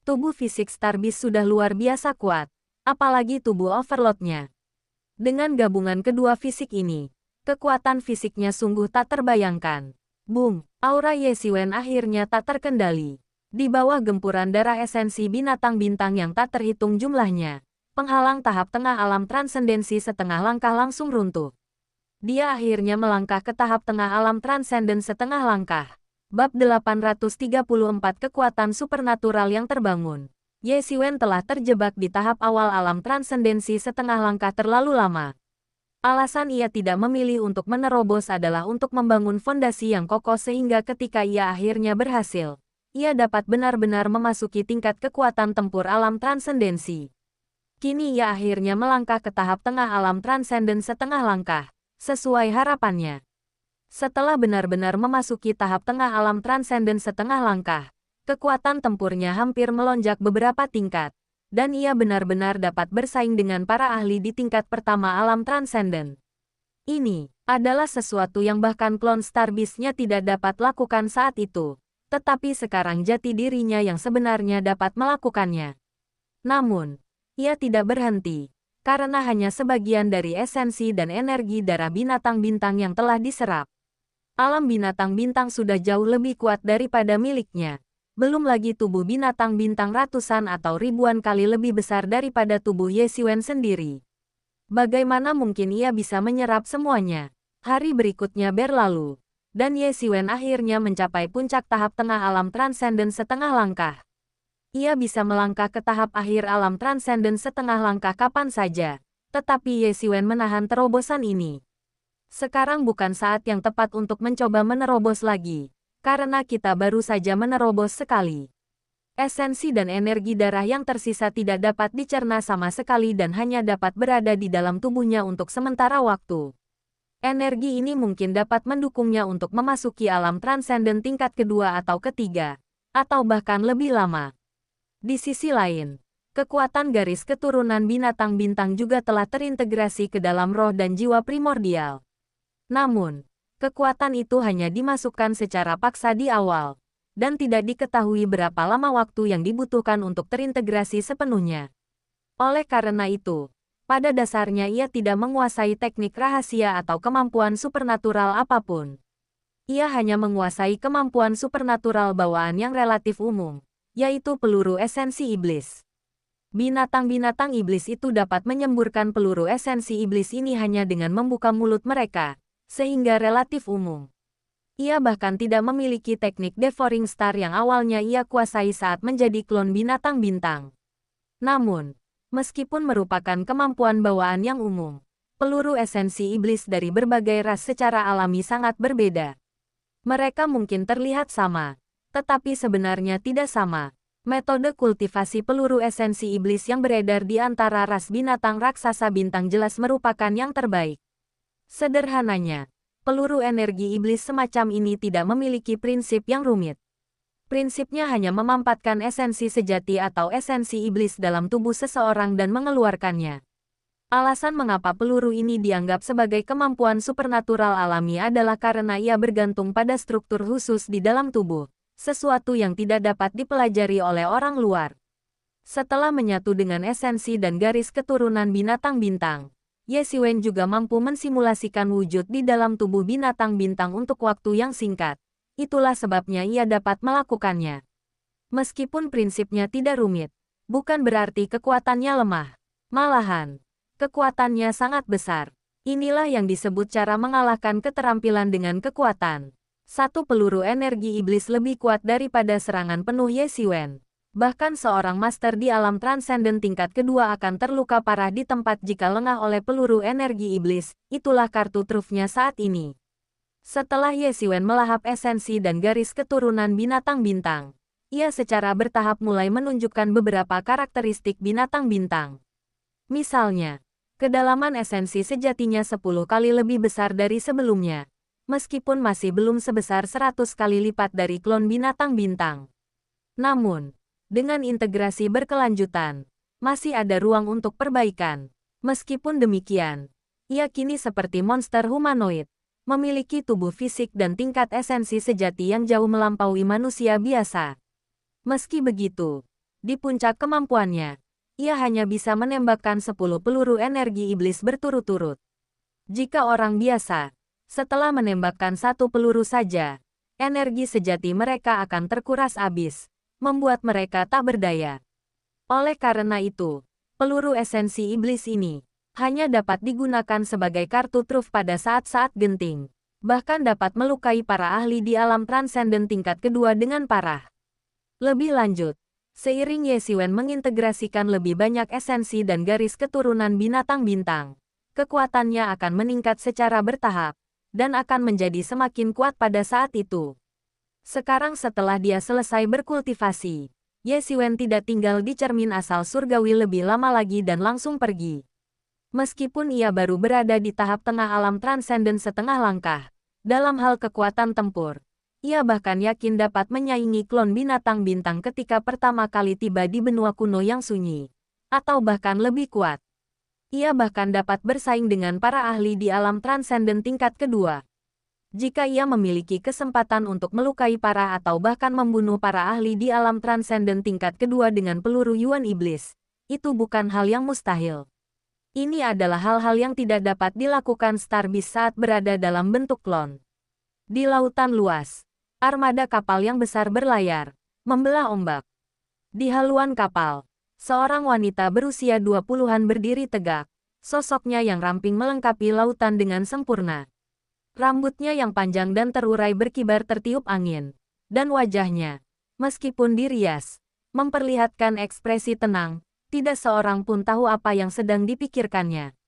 Tubuh fisik Starbeast sudah luar biasa kuat, apalagi tubuh overlordnya. Dengan gabungan kedua fisik ini, kekuatan fisiknya sungguh tak terbayangkan. Boom! Aura Ye Xiwen akhirnya tak terkendali. Di bawah gempuran darah esensi binatang bintang yang tak terhitung jumlahnya, penghalang tahap tengah alam transendensi setengah langkah langsung runtuh. Dia akhirnya melangkah ke tahap tengah alam transenden setengah langkah. Bab 834 Kekuatan Supernatural yang Terbangun. Ye Xiwen telah terjebak di tahap awal alam transendensi setengah langkah terlalu lama. Alasan ia tidak memilih untuk menerobos adalah untuk membangun fondasi yang kokoh sehingga ketika ia akhirnya berhasil, ia dapat benar-benar memasuki tingkat kekuatan tempur alam transendensi. Kini ia akhirnya melangkah ke tahap tengah alam transenden setengah langkah, sesuai harapannya. Setelah benar-benar memasuki tahap tengah alam transenden setengah langkah, kekuatan tempurnya hampir melonjak beberapa tingkat, dan ia benar-benar dapat bersaing dengan para ahli di tingkat pertama alam transenden. Ini adalah sesuatu yang bahkan klon Starbeast-nya tidak dapat lakukan saat itu, tetapi sekarang jati dirinya yang sebenarnya dapat melakukannya. Namun, ia tidak berhenti, karena hanya sebagian dari esensi dan energi darah binatang bintang yang telah diserap. Alam binatang bintang sudah jauh lebih kuat daripada miliknya. Belum lagi tubuh binatang bintang ratusan atau ribuan kali lebih besar daripada tubuh Ye Xiwen sendiri. Bagaimana mungkin ia bisa menyerap semuanya? Hari berikutnya berlalu, dan Ye Xiwen akhirnya mencapai puncak tahap tengah alam transenden setengah langkah. Ia bisa melangkah ke tahap akhir alam transenden setengah langkah kapan saja, tetapi Ye Xiwen menahan terobosan ini. Sekarang bukan saat yang tepat untuk mencoba menerobos lagi, karena kita baru saja menerobos sekali. Esensi dan energi darah yang tersisa tidak dapat dicerna sama sekali dan hanya dapat berada di dalam tubuhnya untuk sementara waktu. Energi ini mungkin dapat mendukungnya untuk memasuki alam transenden tingkat kedua atau ketiga, atau bahkan lebih lama. Di sisi lain, kekuatan garis keturunan binatang bintang juga telah terintegrasi ke dalam roh dan jiwa primordial. Namun, kekuatan itu hanya dimasukkan secara paksa di awal, dan tidak diketahui berapa lama waktu yang dibutuhkan untuk terintegrasi sepenuhnya. Oleh karena itu, pada dasarnya ia tidak menguasai teknik rahasia atau kemampuan supernatural apapun. Ia hanya menguasai kemampuan supernatural bawaan yang relatif umum, yaitu peluru esensi iblis. Binatang-binatang iblis itu dapat menyemburkan peluru esensi iblis ini hanya dengan membuka mulut mereka, sehingga relatif umum. Ia bahkan tidak memiliki teknik Devouring Star yang awalnya ia kuasai saat menjadi klon binatang bintang. Namun, meskipun merupakan kemampuan bawaan yang umum, peluru esensi iblis dari berbagai ras secara alami sangat berbeda. Mereka mungkin terlihat sama, tetapi sebenarnya tidak sama. Metode kultivasi peluru esensi iblis yang beredar di antara ras binatang raksasa bintang jelas merupakan yang terbaik. Sederhananya, peluru energi iblis semacam ini tidak memiliki prinsip yang rumit. Prinsipnya hanya memampatkan esensi sejati atau esensi iblis dalam tubuh seseorang dan mengeluarkannya. Alasan mengapa peluru ini dianggap sebagai kemampuan supernatural alami adalah karena ia bergantung pada struktur khusus di dalam tubuh, sesuatu yang tidak dapat dipelajari oleh orang luar. Setelah menyatu dengan esensi dan garis keturunan binatang bintang, Ye Xiwen juga mampu mensimulasikan wujud di dalam tubuh binatang bintang untuk waktu yang singkat. Itulah sebabnya ia dapat melakukannya. Meskipun prinsipnya tidak rumit, bukan berarti kekuatannya lemah. Malahan, kekuatannya sangat besar. Inilah yang disebut cara mengalahkan keterampilan dengan kekuatan. Satu peluru energi iblis lebih kuat daripada serangan penuh Ye Xiwen. Bahkan seorang master di alam transenden tingkat kedua akan terluka parah di tempat jika lengah oleh peluru energi iblis. Itulah kartu trufnya saat ini. Setelah Ye Xiwen melahap esensi dan garis keturunan binatang bintang, ia secara bertahap mulai menunjukkan beberapa karakteristik binatang bintang. Misalnya, kedalaman esensi sejatinya 10 kali lebih besar dari sebelumnya, meskipun masih belum sebesar 100 kali lipat dari klon binatang bintang. Namun, dengan integrasi berkelanjutan, masih ada ruang untuk perbaikan. Meskipun demikian, ia kini seperti monster humanoid, memiliki tubuh fisik dan tingkat esensi sejati yang jauh melampaui manusia biasa. Meski begitu, di puncak kemampuannya, ia hanya bisa menembakkan 10 peluru energi iblis berturut-turut. Jika orang biasa, setelah menembakkan satu peluru saja, energi sejati mereka akan terkuras habis, membuat mereka tak berdaya. Oleh karena itu, peluru esensi iblis ini hanya dapat digunakan sebagai kartu truf pada saat-saat genting, bahkan dapat melukai para ahli di alam transenden tingkat kedua dengan parah. Lebih lanjut, seiring Ye Xiwen mengintegrasikan lebih banyak esensi dan garis keturunan binatang bintang, kekuatannya akan meningkat secara bertahap, dan akan menjadi semakin kuat pada saat itu. Sekarang setelah dia selesai berkultivasi, Ye Xiwen tidak tinggal di cermin asal surgawi lebih lama lagi dan langsung pergi. Meskipun ia baru berada di tahap tengah alam transenden setengah langkah, dalam hal kekuatan tempur, ia bahkan yakin dapat menyaingi klon binatang bintang ketika pertama kali tiba di benua kuno yang sunyi, atau bahkan lebih kuat. Ia bahkan dapat bersaing dengan para ahli di alam transenden tingkat kedua. Jika ia memiliki kesempatan untuk melukai parah atau bahkan membunuh para ahli di alam transenden tingkat kedua dengan peluru Yuan Iblis, itu bukan hal yang mustahil. Ini adalah hal-hal yang tidak dapat dilakukan Star Beast saat berada dalam bentuk klon. Di lautan luas, armada kapal yang besar berlayar, membelah ombak. Di haluan kapal, seorang wanita berusia 20-an berdiri tegak, sosoknya yang ramping melengkapi lautan dengan sempurna. Rambutnya yang panjang dan terurai berkibar tertiup angin, dan wajahnya, meskipun dirias, memperlihatkan ekspresi tenang. Tidak seorang pun tahu apa yang sedang dipikirkannya.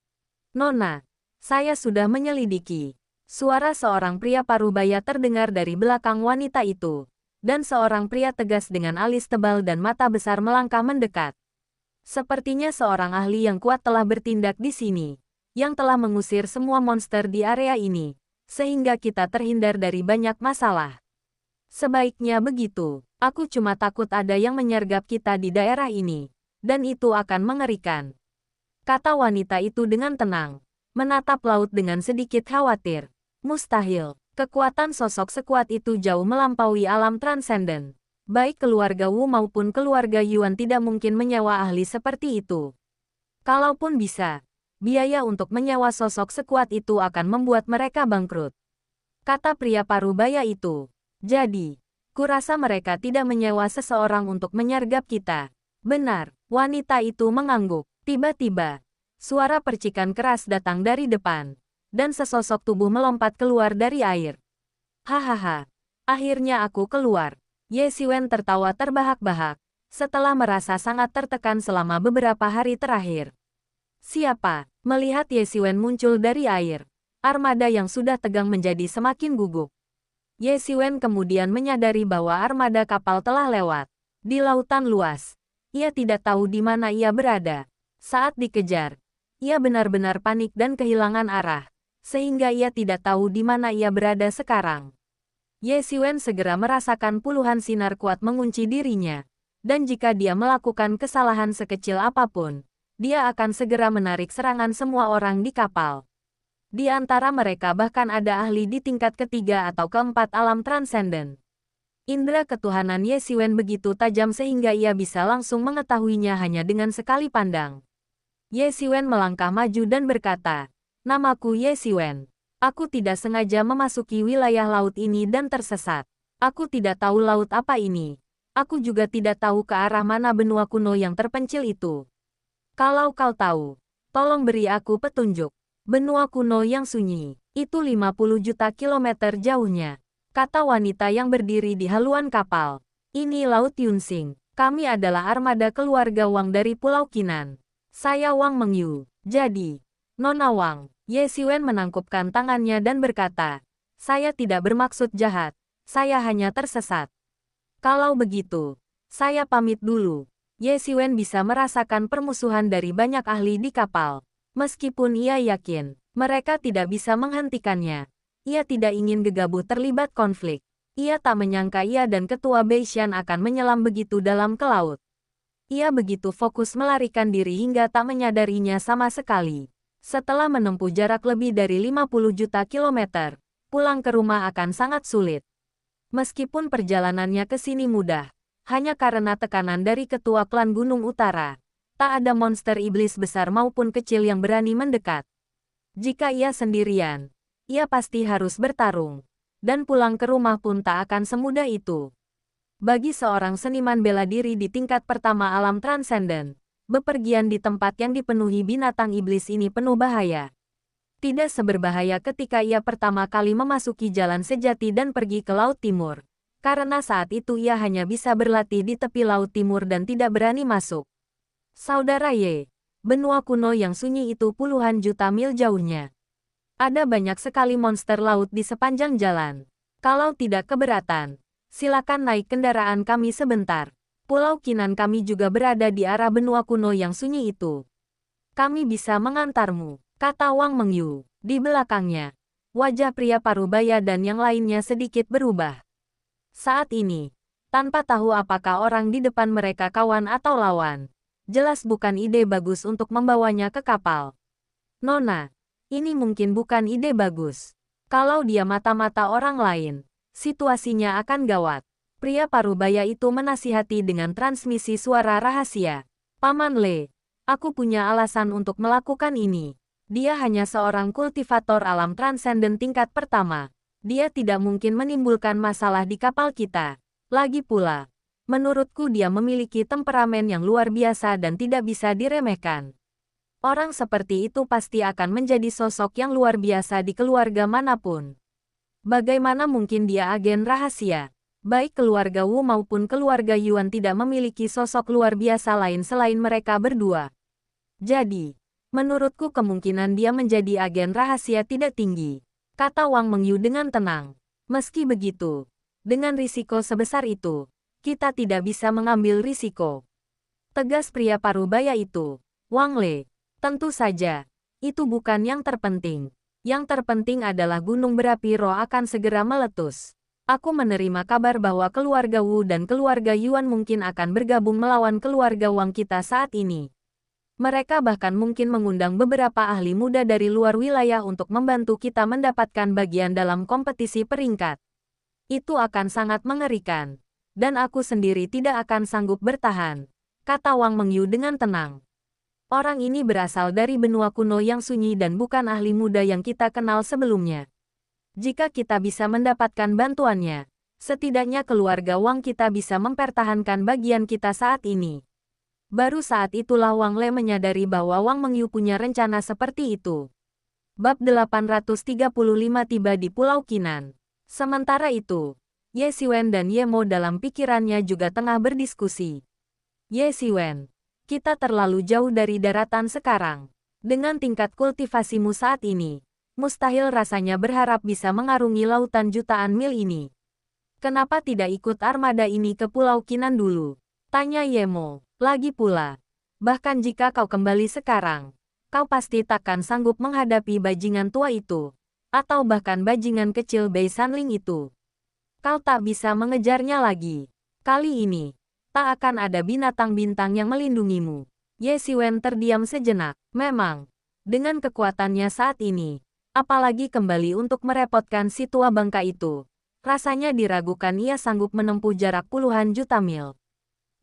"Nona, saya sudah menyelidiki." Suara seorang pria parubaya terdengar dari belakang wanita itu, dan seorang pria tegas dengan alis tebal dan mata besar melangkah mendekat. Sepertinya seorang ahli yang kuat telah bertindak di sini, yang telah mengusir semua monster di area ini, sehingga kita terhindar dari banyak masalah. Sebaiknya begitu, aku cuma takut ada yang menyergap kita di daerah ini. Dan itu akan mengerikan. Kata wanita itu dengan tenang, menatap laut dengan sedikit khawatir. Mustahil, kekuatan sosok sekuat itu jauh melampaui alam transenden. Baik keluarga Wu maupun keluarga Yuan tidak mungkin menyewa ahli seperti itu. Kalaupun bisa, biaya untuk menyewa sosok sekuat itu akan membuat mereka bangkrut. Kata pria parubaya itu. Jadi, kurasa mereka tidak menyewa seseorang untuk menyergap kita. Benar, wanita itu mengangguk. Tiba-tiba, suara percikan keras datang dari depan, dan sesosok tubuh melompat keluar dari air. Hahaha, akhirnya aku keluar. Ye Xiwen tertawa terbahak-bahak, setelah merasa sangat tertekan selama beberapa hari terakhir. Siapa? Melihat Ye Xiwen muncul dari air, armada yang sudah tegang menjadi semakin gugup. Ye Xiwen kemudian menyadari bahwa armada kapal telah lewat. Di lautan luas, ia tidak tahu di mana ia berada. Saat dikejar, ia benar-benar panik dan kehilangan arah, sehingga ia tidak tahu di mana ia berada sekarang. Ye Xiwen segera merasakan puluhan sinar kuat mengunci dirinya, dan jika dia melakukan kesalahan sekecil apapun, dia akan segera menarik serangan semua orang di kapal. Di antara mereka bahkan ada ahli di tingkat ketiga atau keempat alam transenden. Indera ketuhanan Ye Xiwen begitu tajam sehingga ia bisa langsung mengetahuinya hanya dengan sekali pandang. Ye Xiwen melangkah maju dan berkata, "Namaku Ye Xiwen. Aku tidak sengaja memasuki wilayah laut ini dan tersesat. Aku tidak tahu laut apa ini. Aku juga tidak tahu ke arah mana benua kuno yang terpencil itu. Kalau kau tahu, tolong beri aku petunjuk. Benua kuno yang sunyi, itu 50 juta kilometer jauhnya," kata wanita yang berdiri di haluan kapal. "Ini Laut Yunsing. Kami adalah armada keluarga Wang dari Pulau Qinan. Saya Wang Mengyu. Jadi, Nona Wang." Ye Xiwen menangkupkan tangannya dan berkata, "Saya tidak bermaksud jahat. Saya hanya tersesat. Kalau begitu, saya pamit dulu." Ye Xiwen bisa merasakan permusuhan dari banyak ahli di kapal. Meskipun ia yakin, mereka tidak bisa menghentikannya. Ia tidak ingin gegabah terlibat konflik. Ia tak menyangka ia dan Ketua Beishan akan menyelam begitu dalam ke laut. Ia begitu fokus melarikan diri hingga tak menyadarinya sama sekali. Setelah menempuh jarak lebih dari 50 juta kilometer, pulang ke rumah akan sangat sulit. Meskipun perjalanannya ke sini mudah, hanya karena tekanan dari ketua klan Gunung Utara, tak ada monster iblis besar maupun kecil yang berani mendekat. Jika ia sendirian, ia pasti harus bertarung, dan pulang ke rumah pun tak akan semudah itu. Bagi seorang seniman bela diri di tingkat pertama alam transenden, bepergian di tempat yang dipenuhi binatang iblis ini penuh bahaya. Tidak seberbahaya ketika ia pertama kali memasuki jalan sejati dan pergi ke Laut Timur, karena saat itu ia hanya bisa berlatih di tepi Laut Timur dan tidak berani masuk. Saudara Ye, benua kuno yang sunyi itu puluhan juta mil jauhnya. Ada banyak sekali monster laut di sepanjang jalan. Kalau tidak keberatan, silakan naik kendaraan kami sebentar. Pulau Qinan kami juga berada di arah benua kuno yang sunyi itu. Kami bisa mengantarmu, kata Wang Mengyu. Di belakangnya, wajah pria parubaya dan yang lainnya sedikit berubah. Saat ini, tanpa tahu apakah orang di depan mereka kawan atau lawan, jelas bukan ide bagus untuk membawanya ke kapal. Nona, ini mungkin bukan ide bagus. Kalau dia mata-mata orang lain, situasinya akan gawat. Pria parubaya itu menasihati dengan transmisi suara rahasia. Paman Le, aku punya alasan untuk melakukan ini. Dia hanya seorang kultivator alam transenden tingkat pertama. Dia tidak mungkin menimbulkan masalah di kapal kita. Lagi pula, menurutku dia memiliki temperamen yang luar biasa dan tidak bisa diremehkan. Orang seperti itu pasti akan menjadi sosok yang luar biasa di keluarga manapun. Bagaimana mungkin dia agen rahasia? Baik keluarga Wu maupun keluarga Yuan tidak memiliki sosok luar biasa lain selain mereka berdua. Jadi, menurutku kemungkinan dia menjadi agen rahasia tidak tinggi, kata Wang Mengyu dengan tenang. Meski begitu, dengan risiko sebesar itu, kita tidak bisa mengambil risiko. Tegas pria parubaya itu. Wang Le, tentu saja, itu bukan yang terpenting. Yang terpenting adalah gunung berapi roh akan segera meletus. Aku menerima kabar bahwa keluarga Wu dan keluarga Yuan mungkin akan bergabung melawan keluarga Wang kita saat ini. Mereka bahkan mungkin mengundang beberapa ahli muda dari luar wilayah untuk membantu kita mendapatkan bagian dalam kompetisi peringkat. Itu akan sangat mengerikan. Dan aku sendiri tidak akan sanggup bertahan, kata Wang Mengyu dengan tenang. Orang ini berasal dari benua kuno yang sunyi dan bukan ahli muda yang kita kenal sebelumnya. Jika kita bisa mendapatkan bantuannya, setidaknya keluarga Wang kita bisa mempertahankan bagian kita saat ini. Baru saat itulah Wang Le menyadari bahwa Wang Mengyu punya rencana seperti itu. Bab 835 tiba di Pulau Qinan. Sementara itu, Ye Xiwen dan Ye Mo dalam pikirannya juga tengah berdiskusi. Ye Xiwen, kita terlalu jauh dari daratan sekarang. Dengan tingkat kultivasimu saat ini, Mustahil rasanya berharap bisa mengarungi lautan jutaan mil ini. Kenapa tidak ikut armada ini ke Pulau Kinan dulu? Tanya Yemo. Lagi pula, bahkan jika kau kembali sekarang, kau pasti takkan sanggup menghadapi bajingan tua itu. Atau bahkan bajingan kecil Bei Sanling itu. Kau tak bisa mengejarnya lagi. Kali ini, tak akan ada binatang bintang yang melindungimu. Ye Siwen terdiam sejenak. Memang, dengan kekuatannya saat ini, apalagi kembali untuk merepotkan si tua bangka itu. Rasanya diragukan ia sanggup menempuh jarak puluhan juta mil.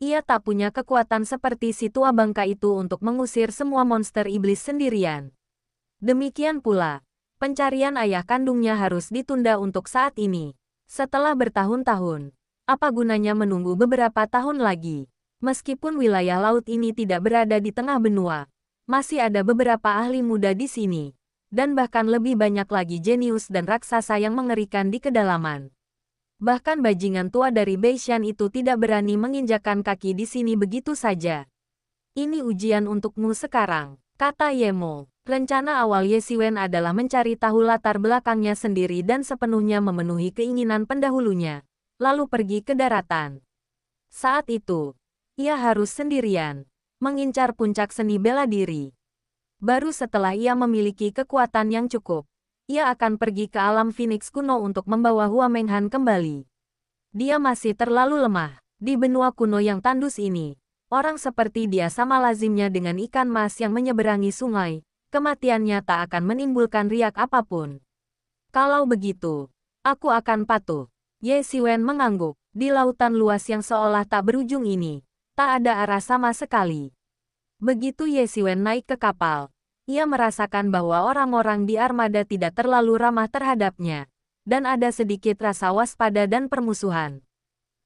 Ia tak punya kekuatan seperti si tua bangka itu untuk mengusir semua monster iblis sendirian. Demikian pula, pencarian ayah kandungnya harus ditunda untuk saat ini. Setelah bertahun-tahun, apa gunanya menunggu beberapa tahun lagi? Meskipun wilayah laut ini tidak berada di tengah benua, masih ada beberapa ahli muda di sini. Dan bahkan lebih banyak lagi jenius dan raksasa yang mengerikan di kedalaman. Bahkan bajingan tua dari Beishan itu tidak berani menginjakkan kaki di sini begitu saja. Ini ujian untukmu sekarang, kata Yemo. Rencana awal Ye Siwen adalah mencari tahu latar belakangnya sendiri dan sepenuhnya memenuhi keinginan pendahulunya, lalu pergi ke daratan. Saat itu, ia harus sendirian, mengincar puncak seni bela diri. Baru setelah ia memiliki kekuatan yang cukup, ia akan pergi ke alam Phoenix kuno untuk membawa Hua Menghan kembali. Dia masih terlalu lemah. Di benua kuno yang tandus ini, orang seperti dia sama lazimnya dengan ikan mas yang menyeberangi sungai. Kematiannya tak akan menimbulkan riak apapun. Kalau begitu, aku akan patuh. Ye Siwen mengangguk. Di lautan luas yang seolah tak berujung ini, tak ada arah sama sekali. Begitu Ye Siwen naik ke kapal, ia merasakan bahwa orang-orang di armada tidak terlalu ramah terhadapnya, dan ada sedikit rasa waspada dan permusuhan.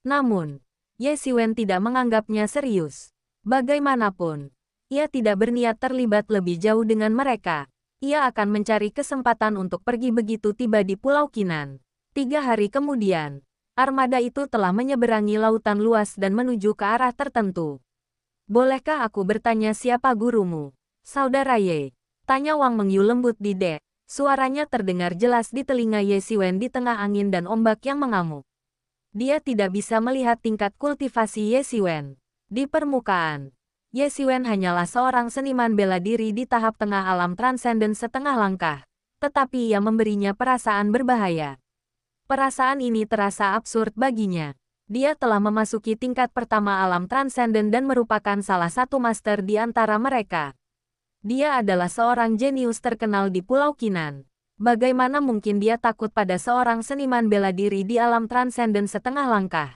Namun, Ye Siwen tidak menganggapnya serius. Bagaimanapun, ia tidak berniat terlibat lebih jauh dengan mereka. Ia akan mencari kesempatan untuk pergi begitu tiba di Pulau Kinan. 3 hari kemudian, armada itu telah menyeberangi lautan luas dan menuju ke arah tertentu. Bolehkah aku bertanya siapa gurumu? Saudara Ye. Tanya Wang Mengyu lembut di dek. Suaranya terdengar jelas di telinga Ye Siwen di tengah angin dan ombak yang mengamuk. Dia tidak bisa melihat tingkat kultivasi Ye Siwen. Di permukaan, Ye Siwen hanyalah seorang seniman bela diri di tahap tengah alam transenden setengah langkah, tetapi ia memberinya perasaan berbahaya. Perasaan ini terasa absurd baginya. Dia telah memasuki tingkat pertama alam transenden dan merupakan salah satu master di antara mereka. Dia adalah seorang jenius terkenal di Pulau Kinan. Bagaimana mungkin dia takut pada seorang seniman bela diri di alam transenden setengah langkah?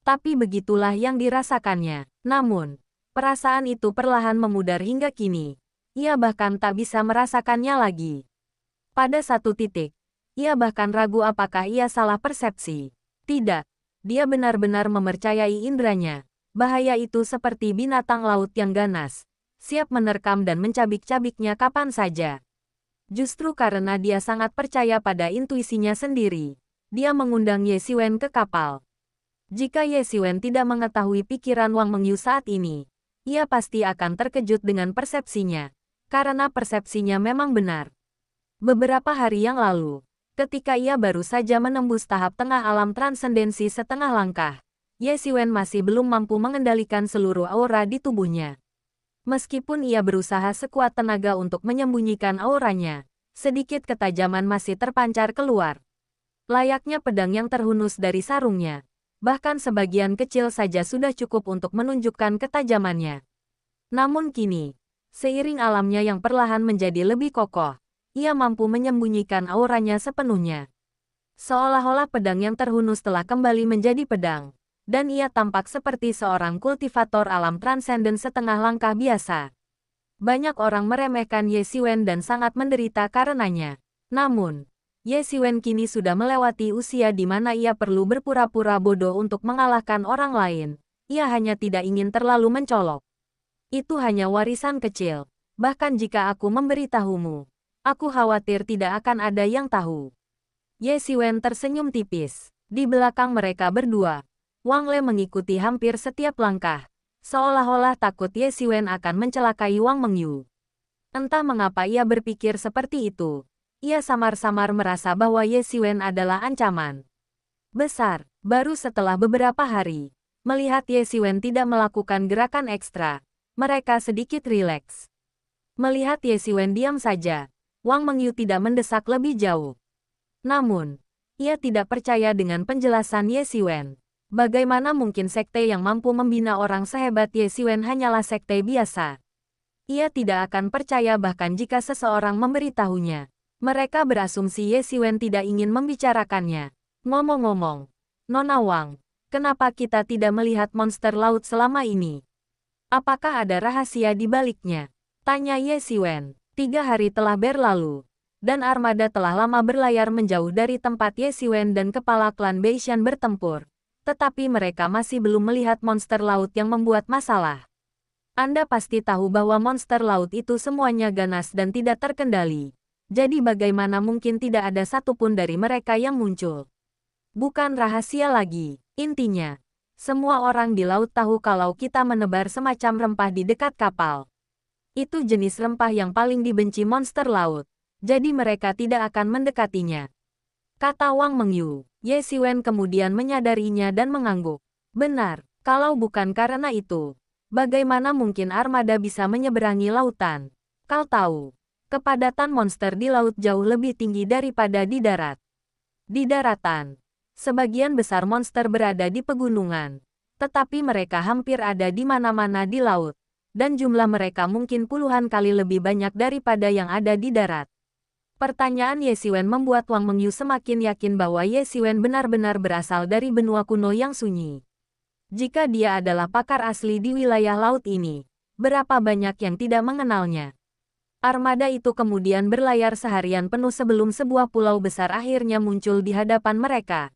Tapi begitulah yang dirasakannya. Namun, perasaan itu perlahan memudar hingga kini. Ia bahkan tak bisa merasakannya lagi. Pada satu titik, ia bahkan ragu apakah ia salah persepsi. Tidak, dia benar-benar mempercayai indranya. Bahaya itu seperti binatang laut yang ganas, siap menerkam dan mencabik-cabiknya kapan saja. Justru karena dia sangat percaya pada intuisinya sendiri, dia mengundang Ye Siwen ke kapal. Jika Ye Siwen tidak mengetahui pikiran Wang Mengyu saat ini, ia pasti akan terkejut dengan persepsinya, karena persepsinya memang benar. Beberapa hari yang lalu, ketika ia baru saja menembus tahap tengah alam transendensi setengah langkah, Ye Siwen masih belum mampu mengendalikan seluruh aura di tubuhnya. Meskipun ia berusaha sekuat tenaga untuk menyembunyikan auranya, sedikit ketajaman masih terpancar keluar. Layaknya pedang yang terhunus dari sarungnya. Bahkan sebagian kecil saja sudah cukup untuk menunjukkan ketajamannya. Namun kini, seiring alamnya yang perlahan menjadi lebih kokoh, ia mampu menyembunyikan auranya sepenuhnya. Seolah-olah pedang yang terhunus telah kembali menjadi pedang, dan ia tampak seperti seorang kultivator alam transenden setengah langkah biasa. Banyak orang meremehkan Ye Siwen dan sangat menderita karenanya. Namun, Ye Siwen kini sudah melewati usia di mana ia perlu berpura-pura bodoh untuk mengalahkan orang lain. Ia hanya tidak ingin terlalu mencolok. Itu hanya warisan kecil. Bahkan jika aku memberitahumu, aku khawatir tidak akan ada yang tahu. Ye Siwen tersenyum tipis. Di belakang mereka berdua, Wang Le mengikuti hampir setiap langkah, seolah-olah takut Ye Siwen akan mencelakai Wang Mengyu. Entah mengapa ia berpikir seperti itu. Ia samar-samar merasa bahwa Ye Xiwen adalah ancaman besar. Baru setelah beberapa hari, melihat Ye Xiwen tidak melakukan gerakan ekstra, mereka sedikit rileks. Melihat Ye Xiwen diam saja, Wang Mengyu tidak mendesak lebih jauh. Namun, ia tidak percaya dengan penjelasan Ye Xiwen. Bagaimana mungkin sekte yang mampu membina orang sehebat Ye Xiwen hanyalah sekte biasa? Ia tidak akan percaya bahkan jika seseorang memberitahunya. Mereka berasumsi Ye Xiwen tidak ingin membicarakannya. Ngomong-ngomong, Nona Wang, kenapa kita tidak melihat monster laut selama ini? Apakah ada rahasia di baliknya? Tanya Ye Xiwen. 3 hari telah berlalu, dan armada telah lama berlayar menjauh dari tempat Ye Xiwen dan kepala klan Beishan bertempur. Tetapi mereka masih belum melihat monster laut yang membuat masalah. Anda pasti tahu bahwa monster laut itu semuanya ganas dan tidak terkendali. Jadi bagaimana mungkin tidak ada satupun dari mereka yang muncul? Bukan rahasia lagi. Intinya, semua orang di laut tahu kalau kita menebar semacam rempah di dekat kapal. Itu jenis rempah yang paling dibenci monster laut. Jadi mereka tidak akan mendekatinya. Kata Wang Mengyu. Ye Xiwen kemudian menyadarinya dan mengangguk. Benar, kalau bukan karena itu, bagaimana mungkin armada bisa menyeberangi lautan? Kau tahu, kepadatan monster di laut jauh lebih tinggi daripada di darat. Di daratan, sebagian besar monster berada di pegunungan, tetapi mereka hampir ada di mana-mana di laut, dan jumlah mereka mungkin puluhan kali lebih banyak daripada yang ada di darat. Pertanyaan Ye Xiwen membuat Wang Mengyu semakin yakin bahwa Ye Xiwen benar-benar berasal dari benua kuno yang sunyi. Jika dia adalah pakar asli di wilayah laut ini, berapa banyak yang tidak mengenalnya? Armada itu kemudian berlayar seharian penuh sebelum sebuah pulau besar akhirnya muncul di hadapan mereka.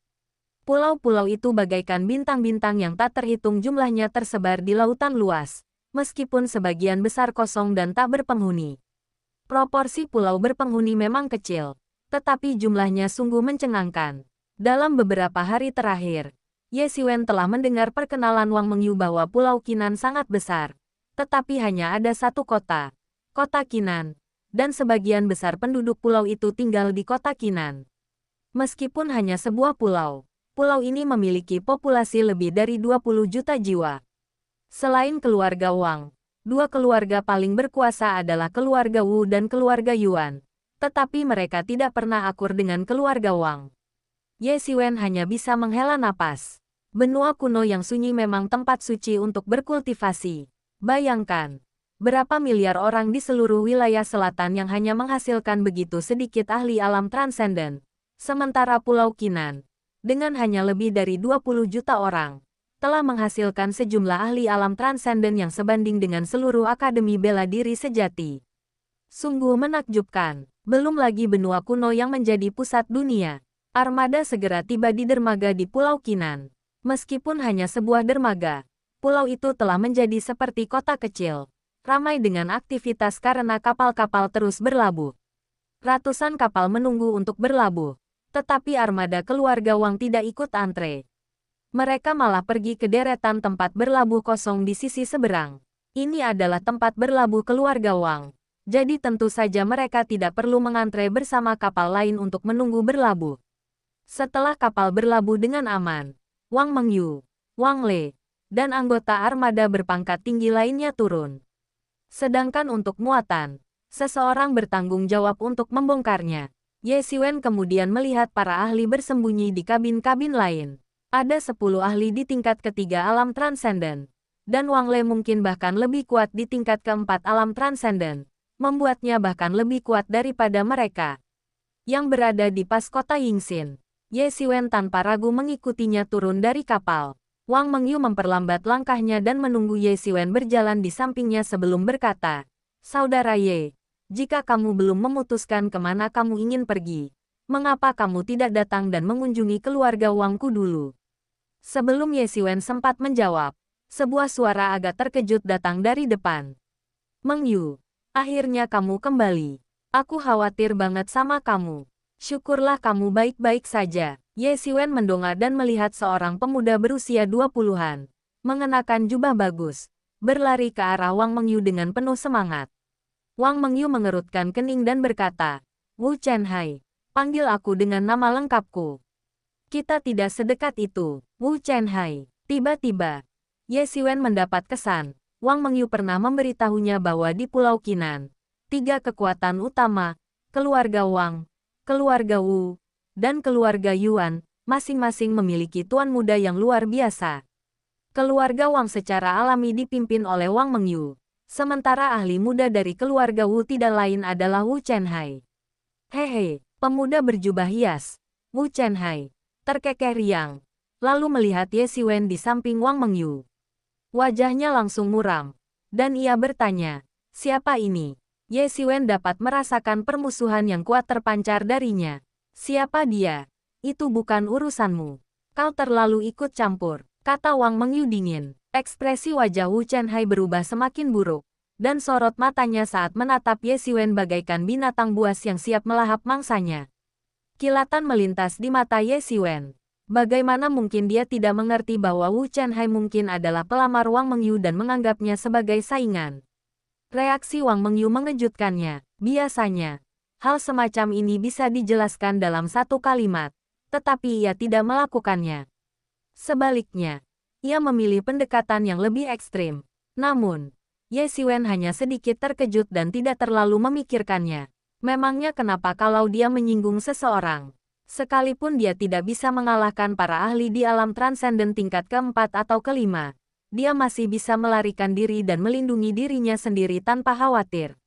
Pulau-pulau itu bagaikan bintang-bintang yang tak terhitung jumlahnya tersebar di lautan luas, meskipun sebagian besar kosong dan tak berpenghuni. Proporsi pulau berpenghuni memang kecil, tetapi jumlahnya sungguh mencengangkan. Dalam beberapa hari terakhir, Ye Xiwen telah mendengar perkenalan Wang Mengyu bahwa Pulau Qinan sangat besar, tetapi hanya ada satu kota, Kota Qinan, dan sebagian besar penduduk pulau itu tinggal di Kota Qinan. Meskipun hanya sebuah pulau, pulau ini memiliki populasi lebih dari 20 juta jiwa. Selain keluarga Wang, 2 keluarga paling berkuasa adalah keluarga Wu dan keluarga Yuan, tetapi mereka tidak pernah akur dengan keluarga Wang. Ye Xiwen hanya bisa menghela napas. Benua kuno yang sunyi memang tempat suci untuk berkultivasi. Bayangkan, berapa miliar orang di seluruh wilayah selatan yang hanya menghasilkan begitu sedikit ahli alam transenden. Sementara Pulau Qinan, dengan hanya lebih dari 20 juta orang, telah menghasilkan sejumlah ahli alam transenden yang sebanding dengan seluruh akademi bela diri sejati. Sungguh menakjubkan, belum lagi benua kuno yang menjadi pusat dunia. Armada segera tiba di dermaga di Pulau Qinan. Meskipun hanya sebuah dermaga, pulau itu telah menjadi seperti kota kecil, ramai dengan aktivitas karena kapal-kapal terus berlabuh. Ratusan kapal menunggu untuk berlabuh, tetapi armada keluarga Wang tidak ikut antre. Mereka malah pergi ke deretan tempat berlabuh kosong di sisi seberang. Ini adalah tempat berlabuh keluarga Wang. Jadi tentu saja mereka tidak perlu mengantre bersama kapal lain untuk menunggu berlabuh. Setelah kapal berlabuh dengan aman, Wang Mengyu, Wang Le, dan anggota armada berpangkat tinggi lainnya turun. Sedangkan untuk muatan, seseorang bertanggung jawab untuk membongkarnya. Ye Xiwen kemudian melihat para ahli bersembunyi di kabin-kabin lain. Ada 10 ahli di tingkat ketiga alam transenden, dan Wang Le mungkin bahkan lebih kuat di tingkat keempat alam transenden, membuatnya bahkan lebih kuat daripada mereka yang berada di pas kota Yingxin. Ye Xiwen tanpa ragu mengikutinya turun dari kapal. Wang Mengyu memperlambat langkahnya dan menunggu Ye Xiwen berjalan di sampingnya sebelum berkata, "Saudara Ye, jika kamu belum memutuskan kemana kamu ingin pergi, mengapa kamu tidak datang dan mengunjungi keluarga Wangku dulu?" Sebelum Ye Xiwen sempat menjawab, sebuah suara agak terkejut datang dari depan. "Mengyu, akhirnya kamu kembali. Aku khawatir banget sama kamu. Syukurlah kamu baik-baik saja." Ye Xiwen mendongak dan melihat seorang pemuda berusia 20-an, mengenakan jubah bagus, berlari ke arah Wang Mengyu dengan penuh semangat. Wang Mengyu mengerutkan kening dan berkata, Wu Chenhai, panggil aku dengan nama lengkapku. Kita tidak sedekat itu, Wu Chenhai. Tiba-tiba, Ye Xiwen mendapat kesan. Wang Mengyu pernah memberitahunya bahwa di Pulau Qinan, 3 kekuatan utama, keluarga Wang, keluarga Wu, dan keluarga Yuan, masing-masing memiliki tuan muda yang luar biasa. Keluarga Wang secara alami dipimpin oleh Wang Mengyu. Sementara ahli muda dari keluarga Wu tidak lain adalah Wu Chenhai. Hehe, pemuda berjubah hias, Wu Chenhai, terkekeh riang, lalu melihat Ye Xiwen di samping Wang Mengyu. Wajahnya langsung muram, dan ia bertanya, siapa ini? Ye Xiwen dapat merasakan permusuhan yang kuat terpancar darinya. Siapa dia? Itu bukan urusanmu. Kau terlalu ikut campur, kata Wang Mengyu dingin. Ekspresi wajah Wu Chenhai berubah semakin buruk, dan sorot matanya saat menatap Ye Xiwen bagaikan binatang buas yang siap melahap mangsanya. Kilatan melintas di mata Ye Xiwen. Bagaimana mungkin dia tidak mengerti bahwa Wu Chenhai mungkin adalah pelamar Wang Mengyu dan menganggapnya sebagai saingan. Reaksi Wang Mengyu mengejutkannya. Biasanya, hal semacam ini bisa dijelaskan dalam satu kalimat, tetapi ia tidak melakukannya. Sebaliknya, ia memilih pendekatan yang lebih ekstrim. Namun, Ye Xiwen hanya sedikit terkejut dan tidak terlalu memikirkannya. Memangnya kenapa kalau dia menyinggung seseorang? Sekalipun dia tidak bisa mengalahkan para ahli di alam transenden tingkat keempat atau kelima, dia masih bisa melarikan diri dan melindungi dirinya sendiri tanpa khawatir.